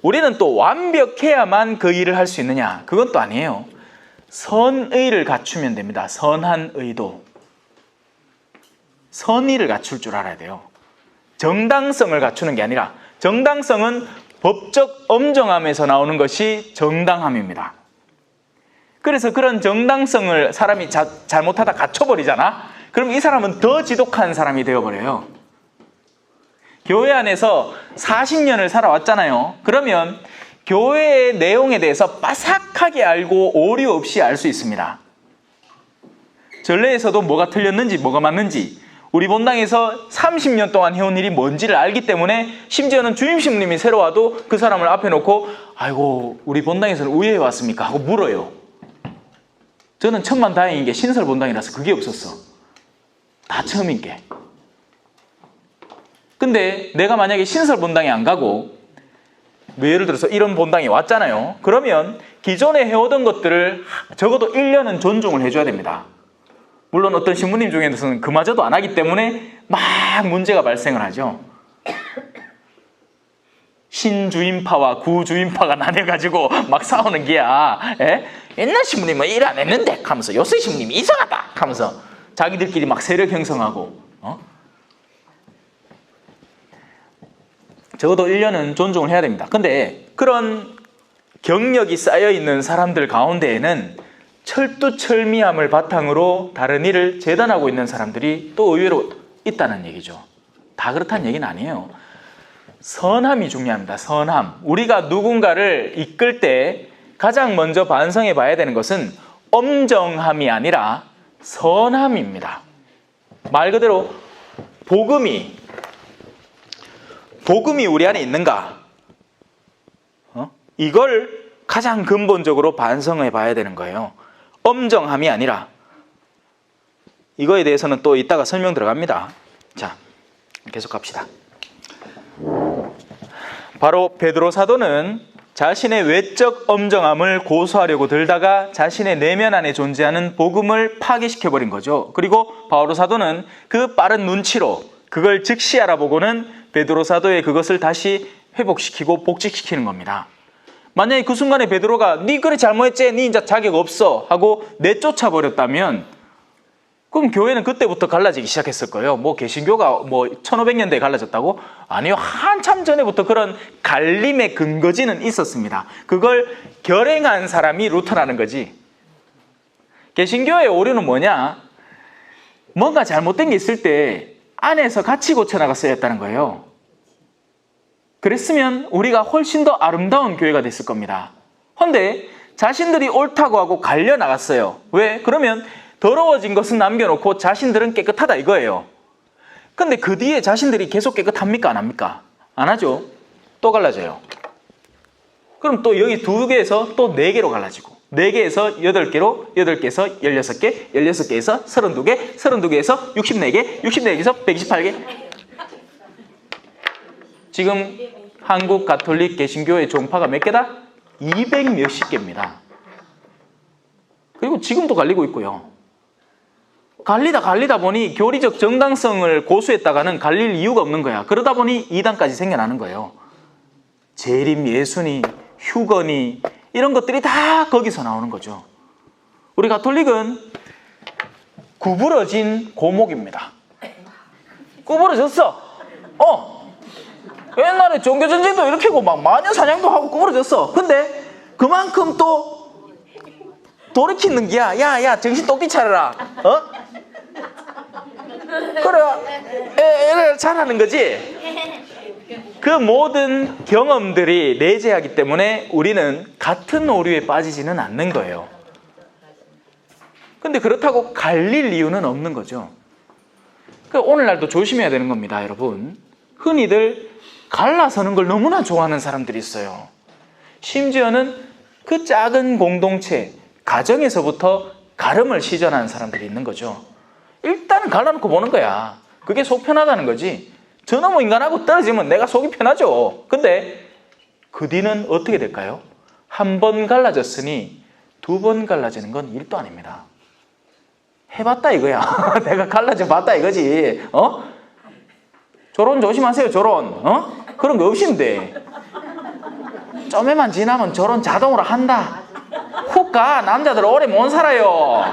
A: 우리는 또 완벽해야만 그 일을 할 수 있느냐? 그건 또 아니에요. 선의를 갖추면 됩니다. 선한 의도. 선의를 갖출 줄 알아야 돼요. 정당성을 갖추는 게 아니라 정당성은 법적 엄정함에서 나오는 것이 정당함입니다. 그래서 그런 정당성을 사람이 잘못하다 갖춰버리잖아? 그럼 이 사람은 더 지독한 사람이 되어버려요. 교회 안에서 40년을 살아왔잖아요. 그러면 교회의 내용에 대해서 빠삭하게 알고 오류 없이 알 수 있습니다. 전례에서도 뭐가 틀렸는지 뭐가 맞는지 우리 본당에서 30년 동안 해온 일이 뭔지를 알기 때문에 심지어는 주임신부님이 새로 와도 그 사람을 앞에 놓고 아이고 우리 본당에서는 의회에 왔습니까? 하고 물어요. 저는 천만다행인 게 신설 본당이라서 그게 없었어. 다 처음인 게. 근데 내가 만약에 신설 본당에 안 가고 예를 들어서 이런 본당에 왔잖아요. 그러면 기존에 해오던 것들을 적어도 1년은 존중을 해줘야 됩니다. 물론 어떤 신부님 중에서는 그마저도 안 하기 때문에 막 문제가 발생을 하죠. 신주임파와 구주임파가 나뉘어가지고 막 싸우는 게야. 옛날 신부님은 일 안 했는데 하면서 요새 신부님이 이상하다 하면서 자기들끼리 막 세력 형성하고 적어도 1년은 존중을 해야 됩니다. 근데 그런 경력이 쌓여있는 사람들 가운데에는 철두철미함을 바탕으로 다른 일을 재단하고 있는 사람들이 또 의외로 있다는 얘기죠. 다 그렇다는 얘기는 아니에요. 선함이 중요합니다. 선함. 우리가 누군가를 이끌 때 가장 먼저 반성해 봐야 되는 것은 엄정함이 아니라 선함입니다. 말 그대로 복음이 우리 안에 있는가? 이걸 가장 근본적으로 반성해 봐야 되는 거예요. 엄정함이 아니라 이거에 대해서는 또 이따가 설명 들어갑니다. 자, 계속 갑시다. 바로 베드로 사도는 자신의 외적 엄정함을 고수하려고 들다가 자신의 내면 안에 존재하는 복음을 파괴시켜버린 거죠. 그리고 바오로 사도는 그 빠른 눈치로 그걸 즉시 알아보고는 베드로 사도의 그것을 다시 회복시키고 복직시키는 겁니다. 만약에 그 순간에 베드로가 니 그래 잘못했지, 니 이제 자격 없어 하고 내쫓아 버렸다면 그럼 교회는 그때부터 갈라지기 시작했을 거예요. 뭐 개신교가 1500년대에 갈라졌다고? 아니요. 한참 전에부터 그런 갈림의 근거지는 있었습니다. 그걸 결행한 사람이 루터라는 거지. 개신교의 오류는 뭐냐? 뭔가 잘못된 게 있을 때 안에서 같이 고쳐나갔어야 했다는 거예요. 그랬으면 우리가 훨씬 더 아름다운 교회가 됐을 겁니다. 그런데 자신들이 옳다고 하고 갈려나갔어요. 왜? 그러면 더러워진 것은 남겨놓고 자신들은 깨끗하다 이거예요. 근데 그 뒤에 자신들이 계속 깨끗합니까? 안 합니까? 안 하죠. 또 갈라져요. 그럼 또 여기 2개에서 또 4개로 갈라지고 4개에서 8개로 8개에서 16개, 16개에서 32개, 32개에서 64개, 64개에서 128개. 지금 한국 가톨릭 개신교의 종파가 몇 개다? 200 몇십 개입니다. 그리고 지금도 갈리고 있고요. 갈리다 보니 교리적 정당성을 고수했다가는 갈릴 이유가 없는 거야. 그러다 보니 이단까지 생겨나는 거예요. 재림 예수니, 휴거니 이런 것들이 다 거기서 나오는 거죠. 우리 가톨릭은 구부러진 고목입니다. 구부러졌어. 옛날에 종교전쟁도 일으키고 막 마녀사냥도 하고 구부러졌어. 근데 그만큼 또 돌이키는 게야. 야 정신 똑띠 차려라. 그래 애를 잘하는 거지. 그 모든 경험들이 내재하기 때문에 우리는 같은 오류에 빠지지는 않는 거예요. 근데 그렇다고 갈릴 이유는 없는 거죠. 오늘날도 조심해야 되는 겁니다, 여러분. 흔히들 갈라서는 걸 너무나 좋아하는 사람들이 있어요. 심지어는 그 작은 공동체, 가정에서부터 가름을 시전하는 사람들이 있는 거죠. 일단은 갈라놓고 보는 거야. 그게 속 편하다는 거지. 저놈의 인간하고 떨어지면 내가 속이 편하죠. 근데 그 뒤는 어떻게 될까요? 한 번 갈라졌으니 2번 갈라지는 건 일도 아닙니다. 해봤다 이거야. 내가 갈라져 봤다 이거지. 조론 조심하세요, 조론. 그런 거 없인데. 점에만 지나면 조론 자동으로 한다. 훅 가. 남자들 오래 못 살아요.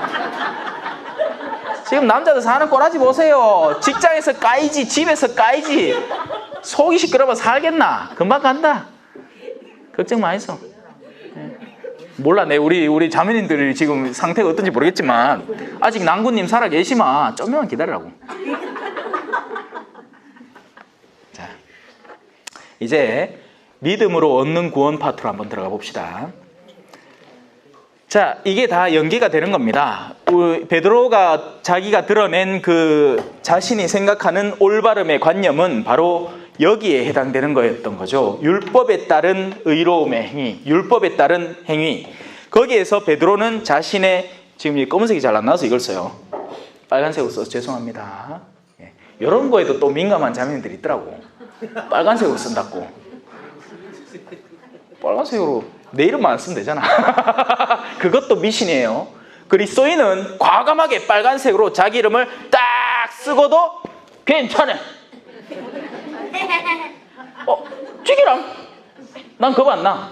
A: 지금 남자들 사는 꼬라지 보세요. 직장에서 까이지, 집에서 까이지. 속이 시끄러워 살겠나? 금방 간다. 걱정 마 있어. 몰라, 우리 자매님들이 지금 상태가 어떤지 모르겠지만 아직 낭구님 살아 계시마. 좀만 기다리라고. 자, 이제 믿음으로 얻는 구원 파트로 한번 들어가 봅시다. 자, 이게 다 연계가 되는 겁니다. 베드로가 자기가 드러낸 그 자신이 생각하는 올바름의 관념은 바로 여기에 해당되는 거였던 거죠. 율법에 따른 의로움의 행위, 율법에 따른 행위. 거기에서 베드로는 자신의, 지금 이 검은색이 잘 안 나와서 이걸 써요. 빨간색으로 써서 죄송합니다. 이런 거에도 또 민감한 자매님들이 있더라고. 빨간색으로 쓴다고. 빨간색으로 내 이름만 안 쓰면 되잖아. 그것도 미신이에요. 그리스도인은 과감하게 빨간색으로 자기 이름을 딱 쓰고도 괜찮아. 죽이랑 난 겁 안 나.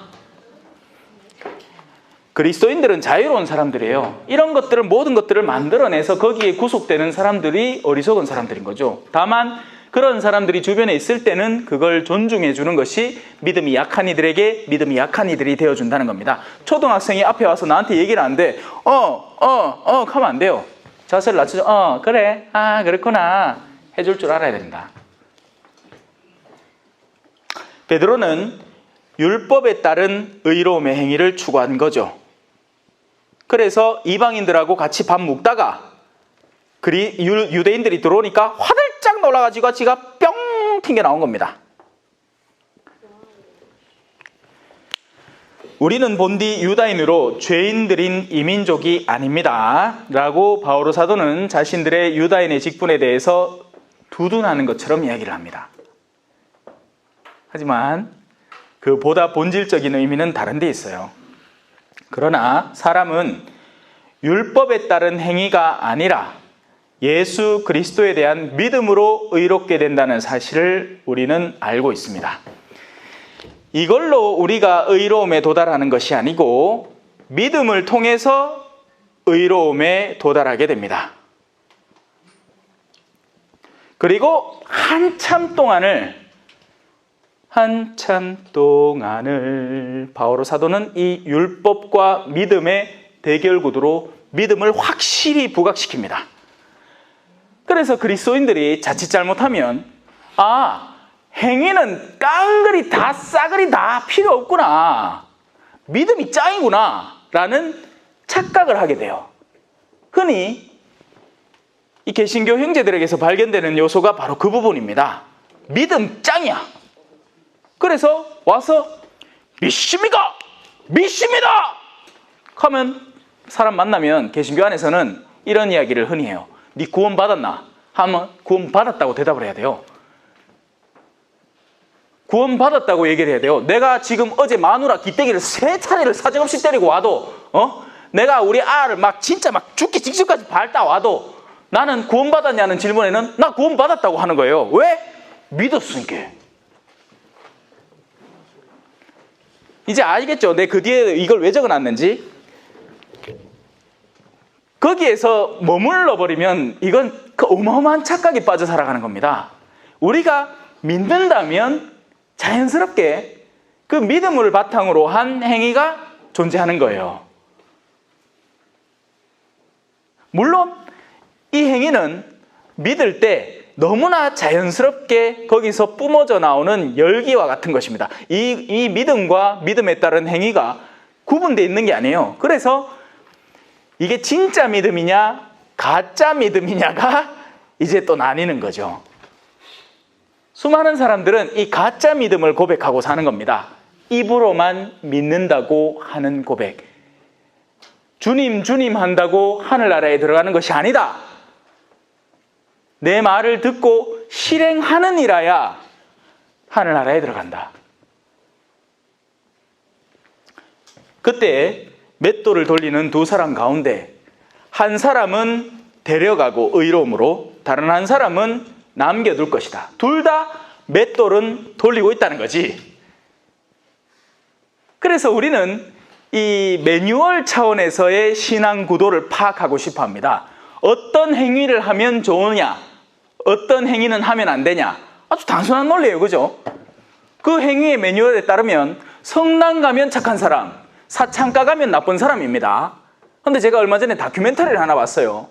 A: 그리스도인들은 자유로운 사람들이에요. 이런 것들을, 모든 것들을 만들어내서 거기에 구속되는 사람들이 어리석은 사람들인 거죠. 다만 그런 사람들이 주변에 있을 때는 그걸 존중해 주는 것이 믿음이 약한 이들에게 믿음이 약한 이들이 되어준다는 겁니다. 초등학생이 앞에 와서 나한테 얘기를 하는데 하면 안 돼요. 자세를 낮춰서 그래, 그렇구나 해줄 줄 알아야 된다. 베드로는 율법에 따른 의로움의 행위를 추구한 거죠. 그래서 이방인들하고 같이 밥 먹다가 유대인들이 들어오니까 화들짝 놀라가지고 지가 뿅 튕겨 나온 겁니다. 우리는 본디 유다인으로 죄인들인 이민족이 아닙니다 라고 바오로 사도는 자신들의 유다인의 직분에 대해서 두둔하는 것처럼 이야기를 합니다. 하지만 그 보다 본질적인 의미는 다른 데 있어요. 그러나 사람은 율법에 따른 행위가 아니라 예수 그리스도에 대한 믿음으로 의롭게 된다는 사실을 우리는 알고 있습니다. 이걸로 우리가 의로움에 도달하는 것이 아니고 믿음을 통해서 의로움에 도달하게 됩니다. 그리고 한참 동안을 바오로 사도는 이 율법과 믿음의 대결 구도로 믿음을 확실히 부각시킵니다. 그래서 그리스도인들이 자칫 잘못하면 행위는 깡그리 다 싸그리 다 필요 없구나, 믿음이 짱이구나 라는 착각을 하게 돼요. 흔히 이 개신교 형제들에게서 발견되는 요소가 바로 그 부분입니다. 믿음 짱이야. 그래서 와서 믿습니까? 믿습니다! 하면 사람 만나면 개신교 안에서는 이런 이야기를 흔히 해요. 네 구원 받았나? 하면 구원 받았다고 대답을 해야 돼요. 구원 받았다고 얘기를 해야 돼요. 내가 지금 어제 마누라 기대기를 3차례를 사정없이 때리고 와도 내가 우리 아를 막 진짜 막 죽기 직전까지 밟다 와도 나는 구원 받았냐는 질문에는 나 구원 받았다고 하는 거예요. 왜? 믿었으니까. 이제 알겠죠? 내 그 뒤에 이걸 왜 적어놨는지. 거기에서 머물러 버리면 이건 그 어마어마한 착각에 빠져 살아가는 겁니다. 우리가 믿는다면 자연스럽게 그 믿음을 바탕으로 한 행위가 존재하는 거예요. 물론 이 행위는 믿을 때 너무나 자연스럽게 거기서 뿜어져 나오는 열기와 같은 것입니다. 이 믿음과 믿음에 따른 행위가 구분되어 있는 게 아니에요. 그래서 이게 진짜 믿음이냐 가짜 믿음이냐가 이제 또 나뉘는 거죠. 수많은 사람들은 이 가짜 믿음을 고백하고 사는 겁니다. 입으로만 믿는다고 하는 고백. 주님 주님 한다고 하늘나라에 들어가는 것이 아니다. 내 말을 듣고 실행하는 이라야 하늘나라에 들어간다. 그때 맷돌을 돌리는 두 사람 가운데 한 사람은 데려가고 의로움으로 다른 한 사람은 남겨둘 것이다. 둘 다 맷돌은 돌리고 있다는 거지. 그래서 우리는 이 매뉴얼 차원에서의 신앙 구도를 파악하고 싶어 합니다. 어떤 행위를 하면 좋으냐, 어떤 행위는 하면 안 되냐. 아주 단순한 논리예요. 그죠? 그 행위의 매뉴얼에 따르면 성당 가면 착한 사람, 사창가 가면 나쁜 사람입니다. 그런데 제가 얼마 전에 다큐멘터리를 하나 봤어요.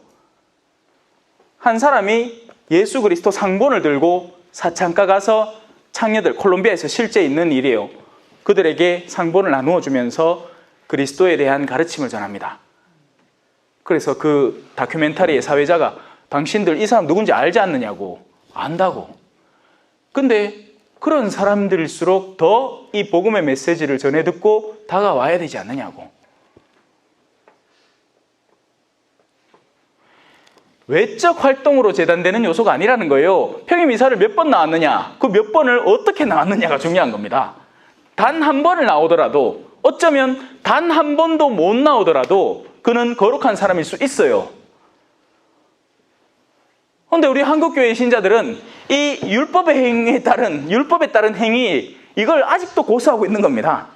A: 한 사람이 예수 그리스도 상본을 들고 사창가 가서 창녀들, 콜롬비아에서 실제 있는 일이에요. 그들에게 상본을 나누어 주면서 그리스도에 대한 가르침을 전합니다. 그래서 그 다큐멘터리의 사회자가 당신들 이 사람 누군지 알지 않느냐고. 안다고. 근데 그런 사람들일수록 더 이 복음의 메시지를 전해 듣고 다가와야 되지 않느냐고. 외적 활동으로 재단되는 요소가 아니라는 거예요. 평임 이사를 몇 번 나왔느냐, 그 몇 번을 어떻게 나왔느냐가 중요한 겁니다. 단 한 번을 나오더라도, 어쩌면 단 한 번도 못 나오더라도 그는 거룩한 사람일 수 있어요. 그런데 우리 한국교회 신자들은 이 율법에 따른 행위, 이걸 아직도 고수하고 있는 겁니다.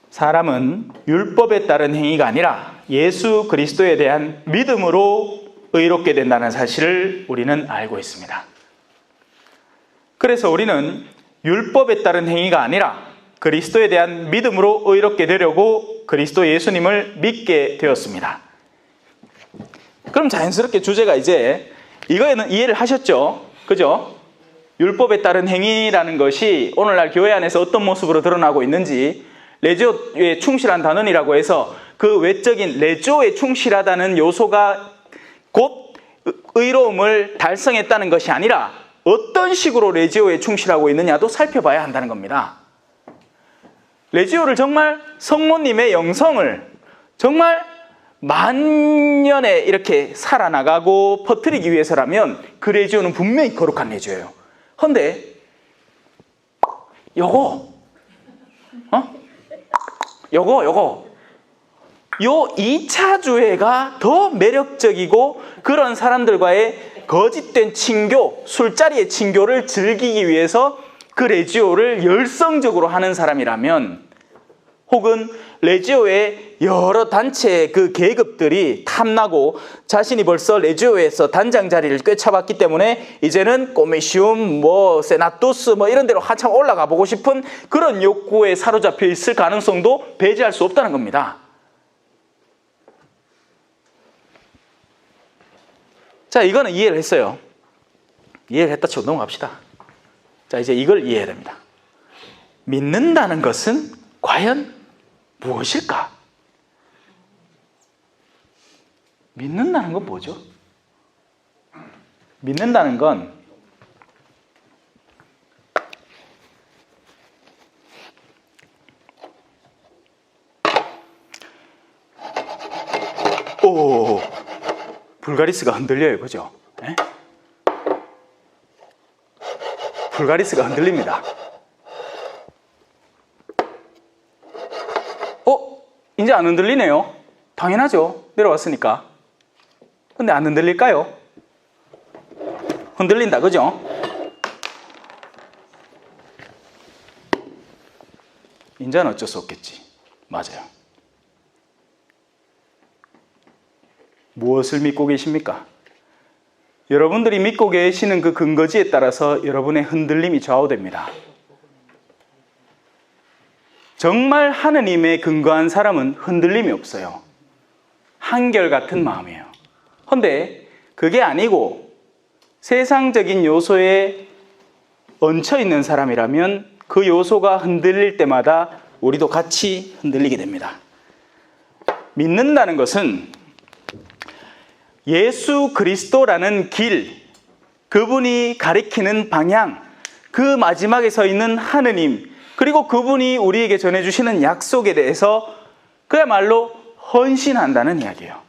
A: 사람은 율법에 따른 행위가 아니라 예수 그리스도에 대한 믿음으로 의롭게 된다는 사실을 우리는 알고 있습니다. 그래서 우리는 율법에 따른 행위가 아니라 그리스도에 대한 믿음으로 의롭게 되려고 그리스도 예수님을 믿게 되었습니다. 그럼 자연스럽게 주제가 이제 이거에는 이해를 하셨죠? 그죠? 율법에 따른 행위라는 것이 오늘날 교회 안에서 어떤 모습으로 드러나고 있는지, 레조에 충실한 단원이라고 해서 그 외적인 레조에 충실하다는 요소가 곧 의로움을 달성했다는 것이 아니라 어떤 식으로 레지오에 충실하고 있느냐도 살펴봐야 한다는 겁니다. 레지오를 정말 성모님의 영성을 정말 만년에 이렇게 살아나가고 퍼뜨리기 위해서라면 그 레지오는 분명히 거룩한 레지오예요. 그런데 요거 요 2차 주회가 더 매력적이고 그런 사람들과의 거짓된 친교, 술자리의 친교를 즐기기 위해서 그 레지오를 열성적으로 하는 사람이라면, 혹은 레지오의 여러 단체의 그 계급들이 탐나고 자신이 벌써 레지오에서 단장 자리를 꿰차봤기 때문에 이제는 꼬메시움, 세나투스 이런 데로 한참 올라가 보고 싶은 그런 욕구에 사로잡혀 있을 가능성도 배제할 수 없다는 겁니다. 자, 이거는 이해를 했어요. 이해를 했다 치고 넘어갑시다. 자, 이제 이걸 이해해야 됩니다. 믿는다는 것은 과연 무엇일까? 믿는다는 건 뭐죠? 믿는다는 건
B: 불가리스가 흔들려요. 그죠? 네? 불가리스가 흔들립니다. 이제 안 흔들리네요. 당연하죠. 내려왔으니까. 근데 안 흔들릴까요? 흔들린다. 그죠? 이제는 어쩔 수 없겠지. 맞아요. 무엇을 믿고 계십니까? 여러분들이 믿고 계시는 그 근거지에 따라서 여러분의 흔들림이 좌우됩니다. 정말 하느님에 근거한 사람은 흔들림이 없어요. 한결같은 마음이에요. 그런데 그게 아니고 세상적인 요소에 얹혀 있는 사람이라면 그 요소가 흔들릴 때마다 우리도 같이 흔들리게 됩니다. 믿는다는 것은 예수 그리스도라는 길, 그분이 가리키는 방향, 그 마지막에 서 있는 하느님, 그리고 그분이 우리에게 전해주시는 약속에 대해서 그야말로 헌신한다는 이야기예요.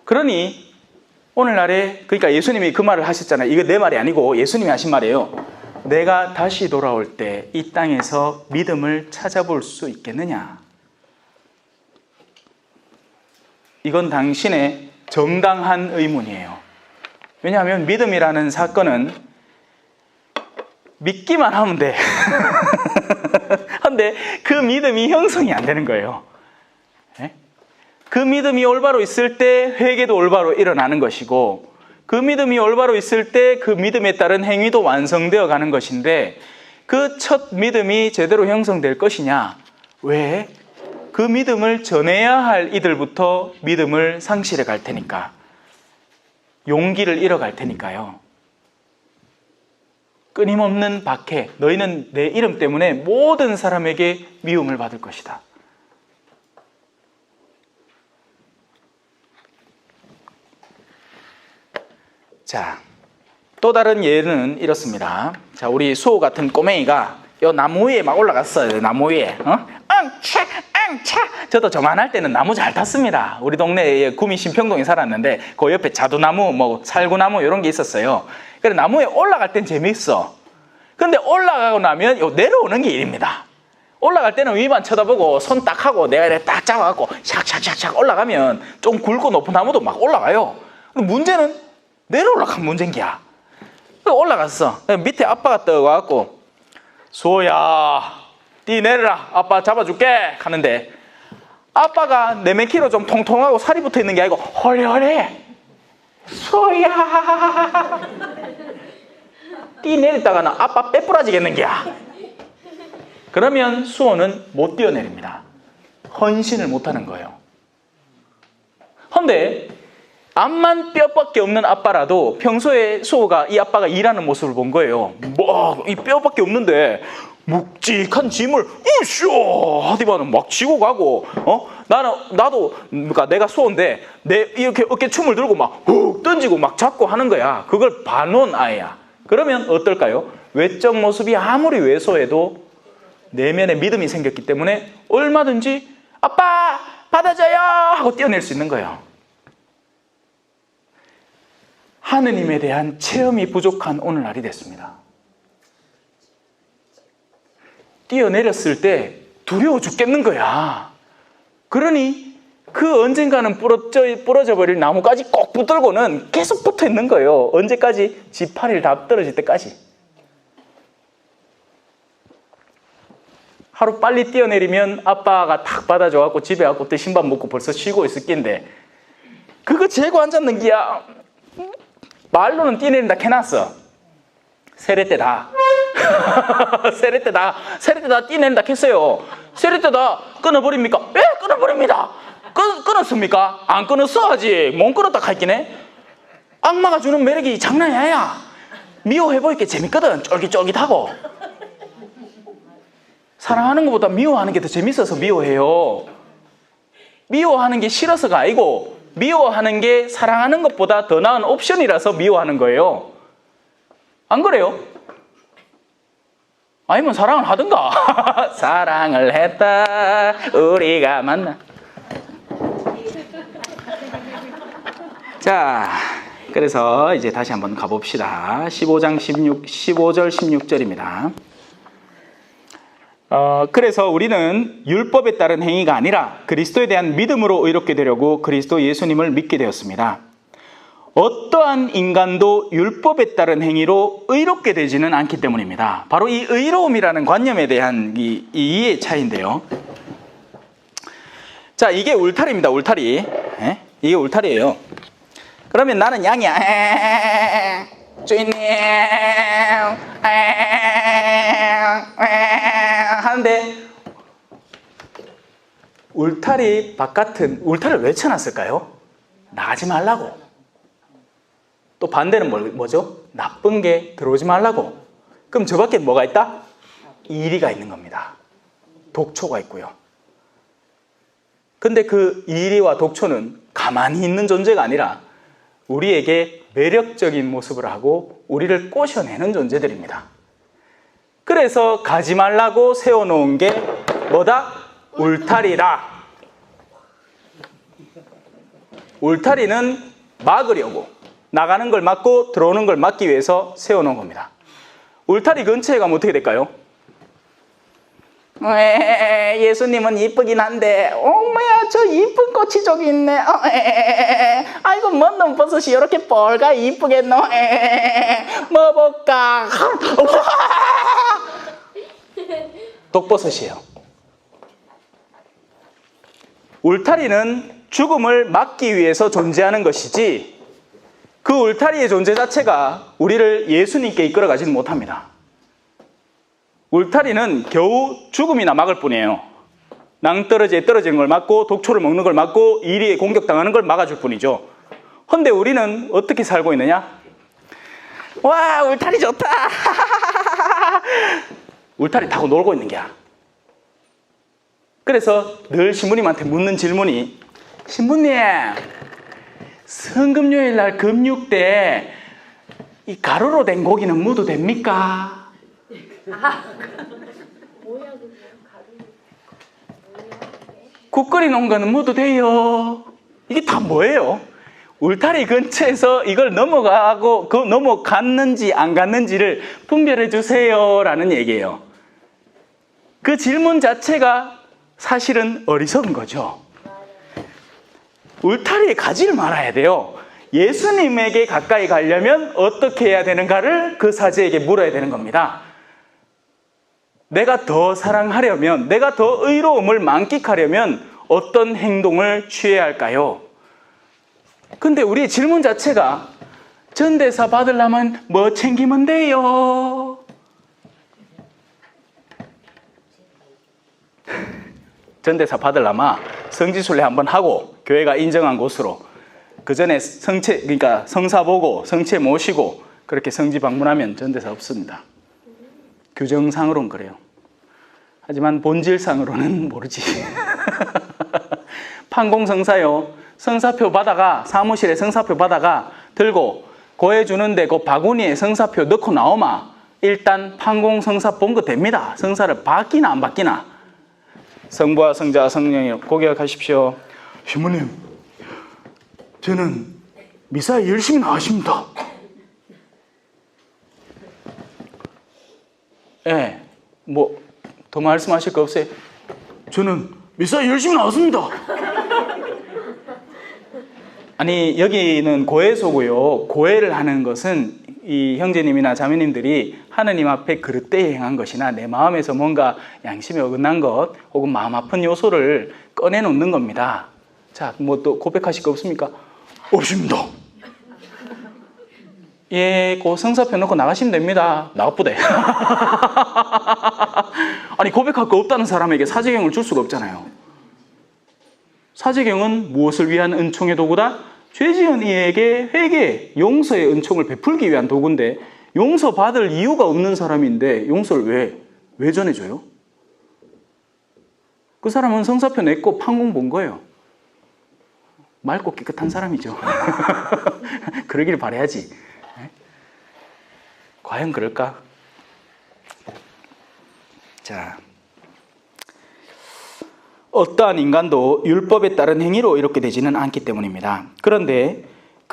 B: 그러니 오늘날에, 그러니까 예수님이 그 말을 하셨잖아요. 이거 내 말이 아니고 예수님이 하신 말이에요. 내가 다시 돌아올 때 이 땅에서 믿음을 찾아볼 수 있겠느냐? 이건 당신의 정당한 의문이에요. 왜냐하면 믿음이라는 사건은 믿기만 하면 돼. 근데 그 믿음이 형성이 안 되는 거예요. 그 믿음이 올바로 있을 때 회개도 올바로 일어나는 것이고, 그 믿음이 올바로 있을 때 그 믿음에 따른 행위도 완성되어 가는 것인데, 그 첫 믿음이 제대로 형성될 것이냐? 왜? 그 믿음을 전해야 할 이들부터 믿음을 상실해 갈 테니까, 용기를 잃어갈 테니까요. 끊임없는 박해, 너희는 내 이름 때문에 모든 사람에게 미움을 받을 것이다. 자, 또 다른 예는 이렇습니다. 자, 우리 수호 같은 꼬맹이가 요 나무 위에 막 올라갔어요. 나무 위에. 저도 저만할 때는 나무 잘 탔습니다. 우리 동네에 구미 신평동에 살았는데 그 옆에 자두나무, 뭐 살구나무 이런 게 있었어요. 그래서 나무에 올라갈 땐 재밌어. 근데 올라가고 나면 내려오는 게 일입니다. 올라갈 때는 위만 쳐다보고 손 딱 하고 내가 이렇게 딱 잡아갖고 샥샥샥샥 올라가면 좀 굵고 높은 나무도 막 올라가요. 근데 문제는 내려 올라간 문제인 게야. 올라갔어. 밑에 아빠가 떠가갖고 수호야, 띠 내려라. 아빠 잡아줄게. 하는데 아빠가 내맨키로 좀 통통하고 살이 붙어있는 게 아니고 헐레헐레. 수호야, 띠 내렸다가는 아빠 빼부러지겠는 게야. 그러면 수호는 못 뛰어내립니다. 헌신을 못하는 거예요. 근데 앞만 뼈밖에 없는 아빠라도 평소에 수호가 이 아빠가 일하는 모습을 본 거예요. 뭐 이 뼈밖에 없는데 묵직한 짐을 우쇼 하디바는 막 지고 가고, 나도 그러니까 내가 수호인데 이렇게 어깨 춤을 들고 막 훅 던지고 막 잡고 하는 거야. 그걸 봐놓은 아이야. 그러면 어떨까요? 외적 모습이 아무리 왜소해도 내면에 믿음이 생겼기 때문에 얼마든지 아빠 받아줘요 하고 뛰어낼 수 있는 거예요. 하느님에 대한 체험이 부족한 오늘날이 됐습니다. 뛰어내렸을 때 두려워 죽겠는 거야. 그러니 그 언젠가는 부러져 버릴 나무까지 꼭 붙들고는 계속 붙어 있는 거예요. 언제까지? 지팡이를 다 떨어질 때까지. 하루 빨리 뛰어내리면 아빠가 탁 받아줘갖고 집에 가고 대신밥 먹고 벌써 쉬고 있을 낀데 그거 재고 앉았는 기야. 말로는 뛰어내린다 해놨어. 세례때다. 세례때다 뛰어내린다 했어요. 세례때다 끊어버립니까? 예, 끊어버립니다. 끊었습니까? 안 끊었어 하지. 못 끊었다 할기네. 악마가 주는 매력이 장난이 아니야. 미워해보니까 재밌거든. 쫄깃쫄깃하고. 사랑하는 것보다 미워하는 게 더 재밌어서 미워해요. 미워하는 게 싫어서가 아니고 미워하는 게 사랑하는 것보다 더 나은 옵션이라서 미워하는 거예요. 안 그래요? 아니면 사랑을 하든가. 사랑을 했다 우리가 만나. 자, 그래서 이제 다시 한번 가봅시다. 15절 16절입니다. 그래서 우리는 율법에 따른 행위가 아니라 그리스도에 대한 믿음으로 의롭게 되려고 그리스도 예수님을 믿게 되었습니다. 어떠한 인간도 율법에 따른 행위로 의롭게 되지는 않기 때문입니다. 바로 이 의로움이라는 관념에 대한 이 이해의 차이인데요. 자, 이게 울타리입니다. 울타리. 이게 울타리예요. 그러면 나는 양이야. 주인님 하는데 울타리 바깥은 울타리를 왜 쳐놨을까요? 나가지 말라고. 또 반대는 뭐죠? 나쁜 게 들어오지 말라고. 그럼 저 밖에 뭐가 있다? 이리가 있는 겁니다. 독초가 있고요. 근데 그 이리와 독초는 가만히 있는 존재가 아니라 우리에게 매력적인 모습을 하고 우리를 꼬셔내는 존재들입니다. 그래서 가지 말라고 세워놓은 게 뭐다? 울타리다. 울타리는 막으려고, 나가는 걸 막고 들어오는 걸 막기 위해서 세워놓은 겁니다. 울타리 근처에 가면 어떻게 될까요? 예수님은 이쁘긴 한데 뭐야 저 이쁜 꽃이 저기 있네. 아이고 뭔 놈 버섯이 이렇게 뻘가 이쁘겠노. 뭐 볼까. 독버섯이에요. 울타리는 죽음을 막기 위해서 존재하는 것이지 그 울타리의 존재 자체가 우리를 예수님께 이끌어가지는 못합니다. 울타리는 겨우 죽음이나 막을 뿐이에요. 낭떠러지에 떨어지는 걸 막고 독초를 먹는 걸 막고 이리에 공격당하는 걸 막아줄 뿐이죠. 근데 우리는 어떻게 살고 있느냐? 와, 울타리 좋다. 울타리 타고 놀고 있는 게야. 그래서 늘 신부님한테 묻는 질문이, 신부님, 성금요일 날 금육 때 이 가루로 된 고기는 묻어도 됩니까? 국 끓여 놓은 거는 묻어도 돼요. 이게 다 뭐예요? 울타리 근처에서 이걸 넘어갔는지 안 갔는지를 분별해 주세요 라는 얘기예요. 그 질문 자체가 사실은 어리석은 거죠. 울타리에 가지를 말아야 돼요. 예수님에게 가까이 가려면 어떻게 해야 되는가를 그 사제에게 물어야 되는 겁니다. 내가 더 사랑하려면, 내가 더 의로움을 만끽하려면 어떤 행동을 취해야 할까요? 근데 우리 질문 자체가 전대사 받으려면 뭐 챙기면 돼요? 전대사 받으려면 성지순례 한번 하고 교회가 인정한 곳으로 그 전에 그러니까 성사 보고 성체 모시고 그렇게 성지 방문하면 전대사 없습니다. 규정상으로는 그래요. 하지만 본질상으로는 모르지. 판공성사요. 성사표 받아가, 사무실에 성사표 받아가 들고 고해 주는데 그 바구니에 성사표 넣고 나오마 일단 판공성사 본 거 됩니다. 성사를 받기나 안 받기나. 성부와 성자와 성령이 고개하십시오. 신부님, 저는 미사에 열심히 나가십니다. 예, 뭐 더 말씀하실 거 없어요? 저는 미사에 열심히 나왔습니다. 아니, 여기는 고해소고요. 고해를 하는 것은 이 형제님이나 자매님들이 하느님 앞에 그릇되이 행한 것이나 내 마음에서 뭔가 양심에 어긋난 것 혹은 마음 아픈 요소를 꺼내놓는 겁니다. 자, 뭐 또 고백하실 거 없습니까? 없습니다. 예, 그 성사표 넣고 나가시면 됩니다. 나쁘대. 아니, 고백할 거 없다는 사람에게 사제경을 줄 수가 없잖아요. 사제경은 무엇을 위한 은총의 도구다? 죄지은 이에게 회개, 용서의 은총을 베풀기 위한 도구인데 용서받을 이유가 없는 사람인데 용서를 왜 전해줘요? 그 사람은 성사표 냈고 판공 본 거예요. 맑고 깨끗한 사람이죠. 그러길 바라야지. 과연 그럴까? 자, 어떠한 인간도 율법에 따른 행위로 이렇게 되지는 않기 때문입니다. 그런데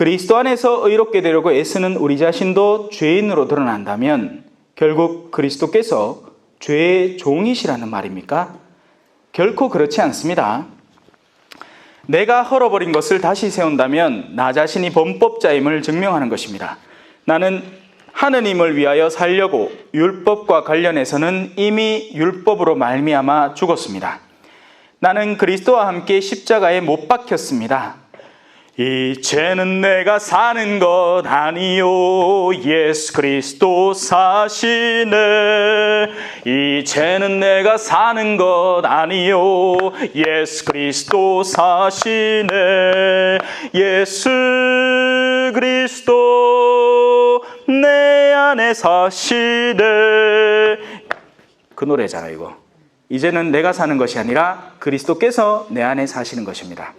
B: 그리스도 안에서 의롭게 되려고 애쓰는 우리 자신도 죄인으로 드러난다면 결국 그리스도께서 죄의 종이시라는 말입니까? 결코 그렇지 않습니다. 내가 헐어버린 것을 다시 세운다면 나 자신이 범법자임을 증명하는 것입니다. 나는 하느님을 위하여 살려고 율법과 관련해서는 이미 율법으로 말미암아 죽었습니다. 나는 그리스도와 함께 십자가에 못 박혔습니다. 이제는 내가 사는 것 아니요 예수 그리스도 사시네. 이제는 내가 사는 것 아니요 예수 그리스도 사시네. 예수 그리스도 내 안에 사시네. 그 노래잖아요 이거. 이제는 내가 사는 것이 아니라 그리스도께서 내 안에 사시는 것입니다.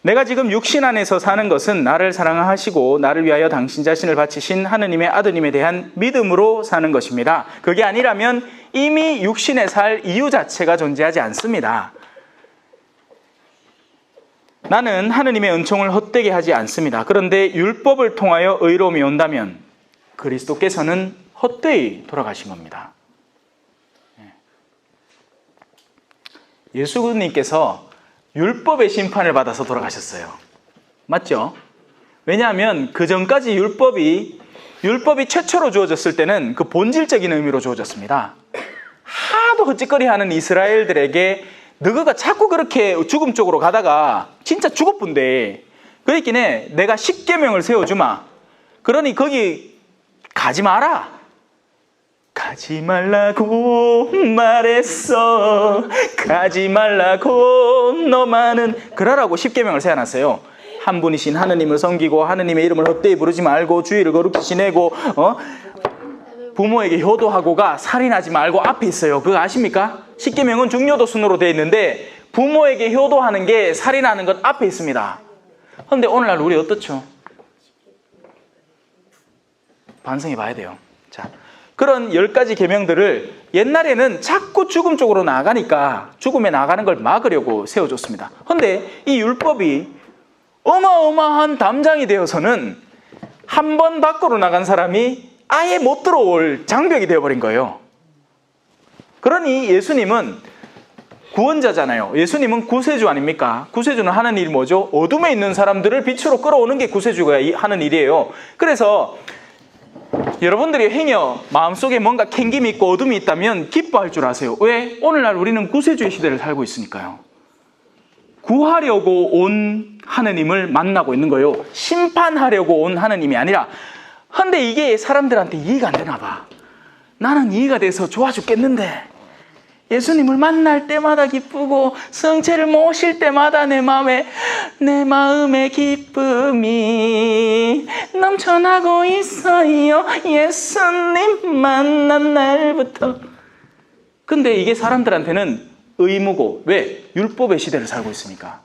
B: 내가 지금 육신 안에서 사는 것은 나를 사랑하시고 나를 위하여 당신 자신을 바치신 하느님의 아드님에 대한 믿음으로 사는 것입니다. 그게 아니라면 이미 육신에 살 이유 자체가 존재하지 않습니다. 나는 하느님의 은총을 헛되게 하지 않습니다. 그런데 율법을 통하여 의로움이 온다면 그리스도께서는 헛되이 돌아가신 겁니다. 예수님께서 율법의 심판을 받아서 돌아가셨어요. 맞죠? 왜냐하면 그 전까지 율법이 최초로 주어졌을 때는 그 본질적인 의미로 주어졌습니다. 하도 헛짓거리하는 이스라엘들에게 너희가 자꾸 그렇게 죽음 쪽으로 가다가 진짜 죽었분데 그랬기에 내가 십계명을 세워주마. 그러니 거기 가지 마라. 가지 말라고 말했어. 가지 말라고 너만은 그러라고 십계명을 세워놨어요. 한 분이신 하느님을 섬기고 하느님의 이름을 헛되이 부르지 말고 주의를 거룩히 지내고 부모에게 효도하고가 살인하지 말고 앞에 있어요. 그거 아십니까? 십계명은 중요도 순으로 되어 있는데 부모에게 효도하는 게 살인하는 것 앞에 있습니다. 그런데 오늘날 우리 어떻죠? 반성해 봐야 돼요. 자, 그런 10가지 계명들을 옛날에는 자꾸 죽음 쪽으로 나가니까 죽음에 나가는 걸 막으려고 세워줬습니다. 그런데 이 율법이 어마어마한 담장이 되어서는 한 번 밖으로 나간 사람이 아예 못 들어올 장벽이 되어버린 거예요. 그러니 예수님은 구원자잖아요. 예수님은 구세주 아닙니까? 구세주는 하는 일이 뭐죠? 어둠에 있는 사람들을 빛으로 끌어오는 게 구세주가 하는 일이에요. 그래서 여러분들이 행여 마음속에 뭔가 캥김이 있고 어둠이 있다면 기뻐할 줄 아세요. 왜? 오늘날 우리는 구세주의 시대를 살고 있으니까요. 구하려고 온 하느님을 만나고 있는 거예요. 심판하려고 온 하느님이 아니라. 근데 이게 사람들한테 이해가 안 되나 봐. 나는 이해가 돼서 좋아 죽겠는데 예수님을 만날 때마다 기쁘고 성체를 모실 때마다 내 마음에 기쁨이 넘쳐나고 있어요. 예수님 만난 날부터. 근데 이게 사람들한테는 의무고. 왜? 율법의 시대를 살고 있으니까.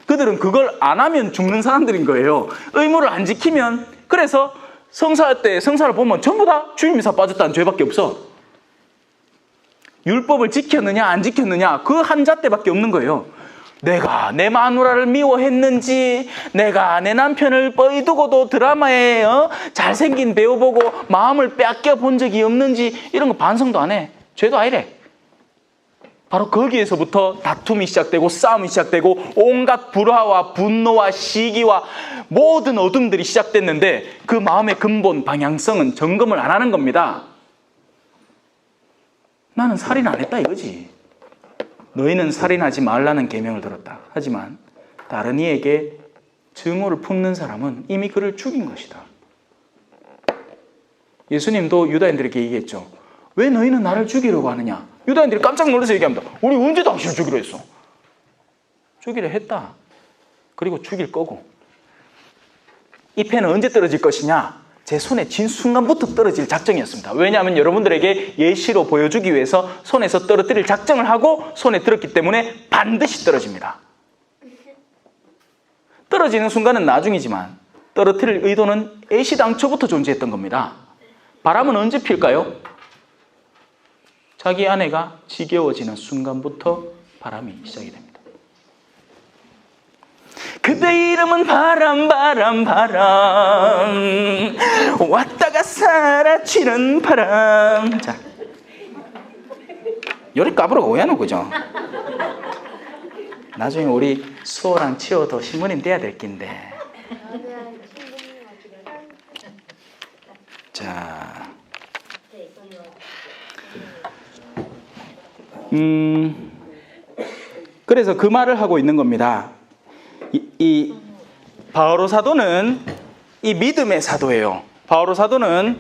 B: 그들은 그걸 안 하면 죽는 사람들인 거예요. 의무를 안 지키면. 그래서 성사 때 성사를 보면 전부 다 주임이사 빠졌다는 죄밖에 없어. 율법을 지켰느냐 안 지켰느냐 그 한잣대밖에 없는 거예요. 내가 내 마누라를 미워했는지, 내가 내 남편을 뻐이두고도 드라마에 잘생긴 배우 보고 마음을 빼앗겨 본 적이 없는지 이런 거 반성도 안 해. 죄도 아니래. 바로 거기에서부터 다툼이 시작되고 싸움이 시작되고 온갖 불화와 분노와 시기와 모든 어둠들이 시작됐는데 그 마음의 근본 방향성은 점검을 안 하는 겁니다. 나는 살인 안 했다 이거지. 너희는 살인하지 말라는 계명을 들었다. 하지만 다른 이에게 증오를 품는 사람은 이미 그를 죽인 것이다. 예수님도 유다인들에게 얘기했죠. 왜 너희는 나를 죽이려고 하느냐? 유다인들이 깜짝 놀라서 얘기합니다. 우리 언제 당신을 죽이려 했어? 죽이려 했다. 그리고 죽일 거고. 이 패는 언제 떨어질 것이냐? 제 손에 쥔 순간부터 떨어질 작정이었습니다. 왜냐하면 여러분들에게 예시로 보여주기 위해서 손에서 떨어뜨릴 작정을 하고 손에 들었기 때문에 반드시 떨어집니다. 떨어지는 순간은 나중이지만 떨어뜨릴 의도는 애시당초부터 존재했던 겁니다. 바람은 언제 필까요? 자기 아내가 지겨워지는 순간부터 바람이 시작이 됩니다. 그대 이름은 바람 바람 바람 왔다가 사라지는 바람. 자, 요리 까불어가 왜 하노 그죠? 나중에 우리 수호랑 치호도 신부님 돼야 될 낀데. 자, 그래서 그 말을 하고 있는 겁니다. 이 바오로 사도는 이 믿음의 사도예요. 바오로 사도는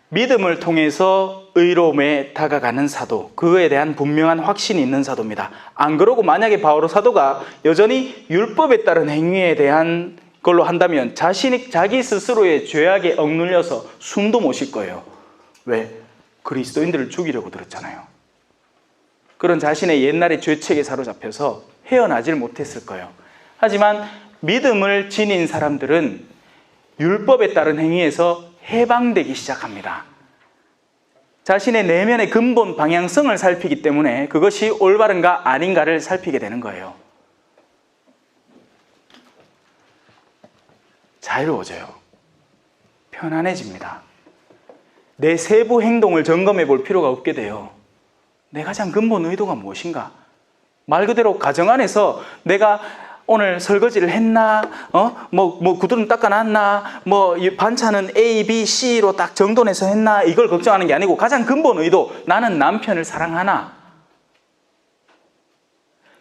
B: 믿음을 통해서 의로움에 다가가는 사도, 그거에 대한 분명한 확신이 있는 사도입니다. 안 그러고 만약에 바오로 사도가 여전히 율법에 따른 행위에 대한 걸로 한다면 자기 스스로의 죄악에 억눌려서 숨도 못 쉴 거예요. 왜? 그리스도인들을 죽이려고 들었잖아요. 그런 자신의 옛날의 죄책에 사로잡혀서 헤어나질 못했을 거예요. 하지만 믿음을 지닌 사람들은 율법에 따른 행위에서 해방되기 시작합니다. 자신의 내면의 근본 방향성을 살피기 때문에 그것이 올바른가 아닌가를 살피게 되는 거예요. 자유로워져요. 편안해집니다. 내 세부 행동을 점검해 볼 필요가 없게 돼요. 내 가장 근본 의도가 무엇인가? 말 그대로 가정 안에서 내가 오늘 설거지를 했나? 구두는 닦아놨나? 반찬은 A, B, C로 딱 정돈해서 했나? 이걸 걱정하는 게 아니고 가장 근본 의도, 나는 남편을 사랑하나?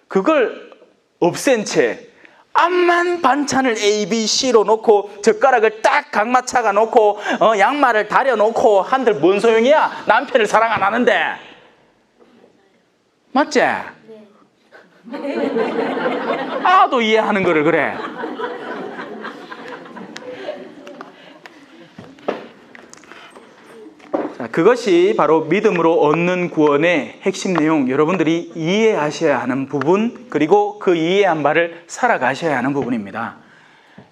B: 그걸 없앤 채 암만 반찬을 A, B, C로 놓고 젓가락을 딱 각마차가 놓고 양말을 다려 놓고 한들 뭔 소용이야? 남편을 사랑 안 하는데. 맞지? 아도 이해하는 거를 그래. 자, 그것이 바로 믿음으로 얻는 구원의 핵심 내용, 여러분들이 이해하셔야 하는 부분, 그리고 그 이해한 바를 살아가셔야 하는 부분입니다.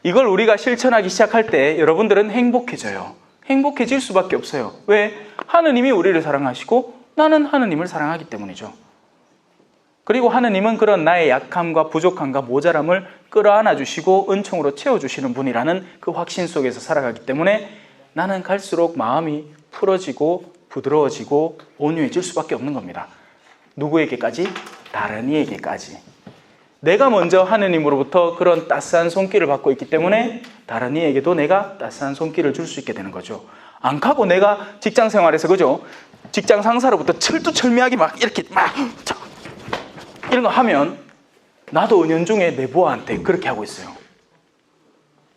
B: 이걸 우리가 실천하기 시작할 때 여러분들은 행복해져요. 행복해질 수밖에 없어요. 왜? 하느님이 우리를 사랑하시고 나는 하느님을 사랑하기 때문이죠. 그리고 하느님은 그런 나의 약함과 부족함과 모자람을 끌어안아 주시고 은총으로 채워주시는 분이라는 그 확신 속에서 살아가기 때문에 나는 갈수록 마음이 풀어지고 부드러워지고 온유해질 수밖에 없는 겁니다. 누구에게까지? 다른 이에게까지. 내가 먼저 하느님으로부터 그런 따스한 손길을 받고 있기 때문에 다른 이에게도 내가 따스한 손길을 줄 수 있게 되는 거죠. 안 가고 내가 직장 생활에서, 그죠? 직장 상사로부터 철두철미하게 막 이렇게 이런 거 하면 나도 은연중에 내 부하한테 그렇게 하고 있어요.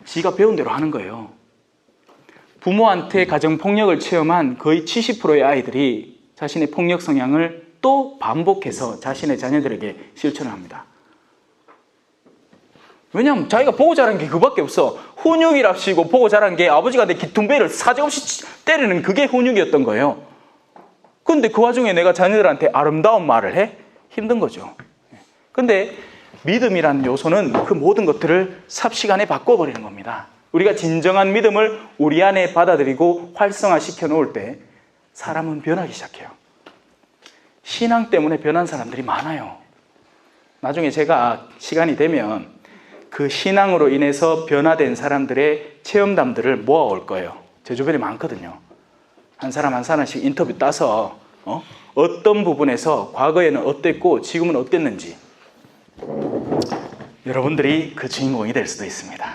B: 지가 배운 대로 하는 거예요. 부모한테 가정폭력을 체험한 거의 70%의 아이들이 자신의 폭력 성향을 또 반복해서 자신의 자녀들에게 실천을 합니다. 왜냐하면 자기가 보고 자란 게 그밖에 없어. 훈육이랍시고 보고 자란 게 아버지가 내 기퉁배를 사정없이 때리는 그게 훈육이었던 거예요. 근데 그 와중에 내가 자녀들한테 아름다운 말을 해? 힘든 거죠. 근데 믿음이라는 요소는 그 모든 것들을 삽시간에 바꿔버리는 겁니다. 우리가 진정한 믿음을 우리 안에 받아들이고 활성화시켜 놓을 때 사람은 변하기 시작해요. 신앙 때문에 변한 사람들이 많아요. 나중에 제가 시간이 되면 그 신앙으로 인해서 변화된 사람들의 체험담들을 모아올 거예요. 제 주변에 많거든요. 한 사람 한 사람씩 인터뷰 따서 어떤 부분에서 과거에는 어땠고 지금은 어땠는지 여러분들이 그 주인공이 될 수도 있습니다.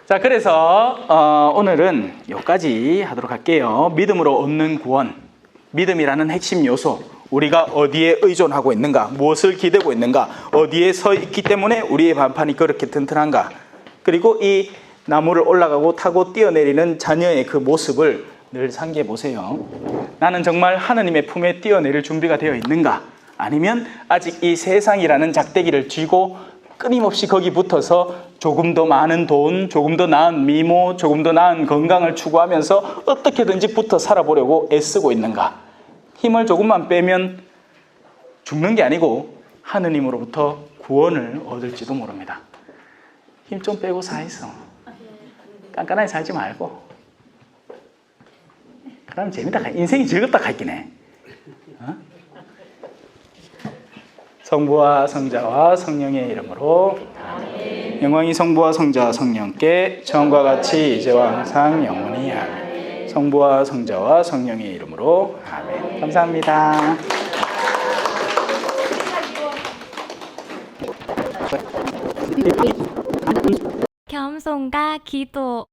B: 자, 그래서 오늘은 여기까지 하도록 할게요. 믿음으로 얻는 구원, 믿음이라는 핵심 요소, 우리가 어디에 의존하고 있는가, 무엇을 기대고 있는가, 어디에 서 있기 때문에 우리의 반판이 그렇게 튼튼한가, 그리고 이 나무를 올라가고 타고 뛰어내리는 자녀의 그 모습을 늘 상기해 보세요. 나는 정말 하느님의 품에 뛰어내릴 준비가 되어 있는가, 아니면 아직 이 세상이라는 작대기를 쥐고 끊임없이 거기 붙어서 조금 더 많은 돈, 조금 더 나은 미모, 조금 더 나은 건강을 추구하면서 어떻게든지 붙어 살아보려고 애쓰고 있는가. 힘을 조금만 빼면 죽는 게 아니고 하느님으로부터 구원을 얻을지도 모릅니다. 힘 좀 빼고 사있어. 깐깐하게 살지 말고. 그럼 재밌다. 인생이 즐겁다 했긴 해. 성부와 성자와 성령의 이름으로 아멘. 영광이 성부와 성자와 성령께 처음과 같이 이제와 항상 영원히 아멘. 성부와 성자와 성령의 이름으로 아멘. 감사합니다.
C: 겸손과 기도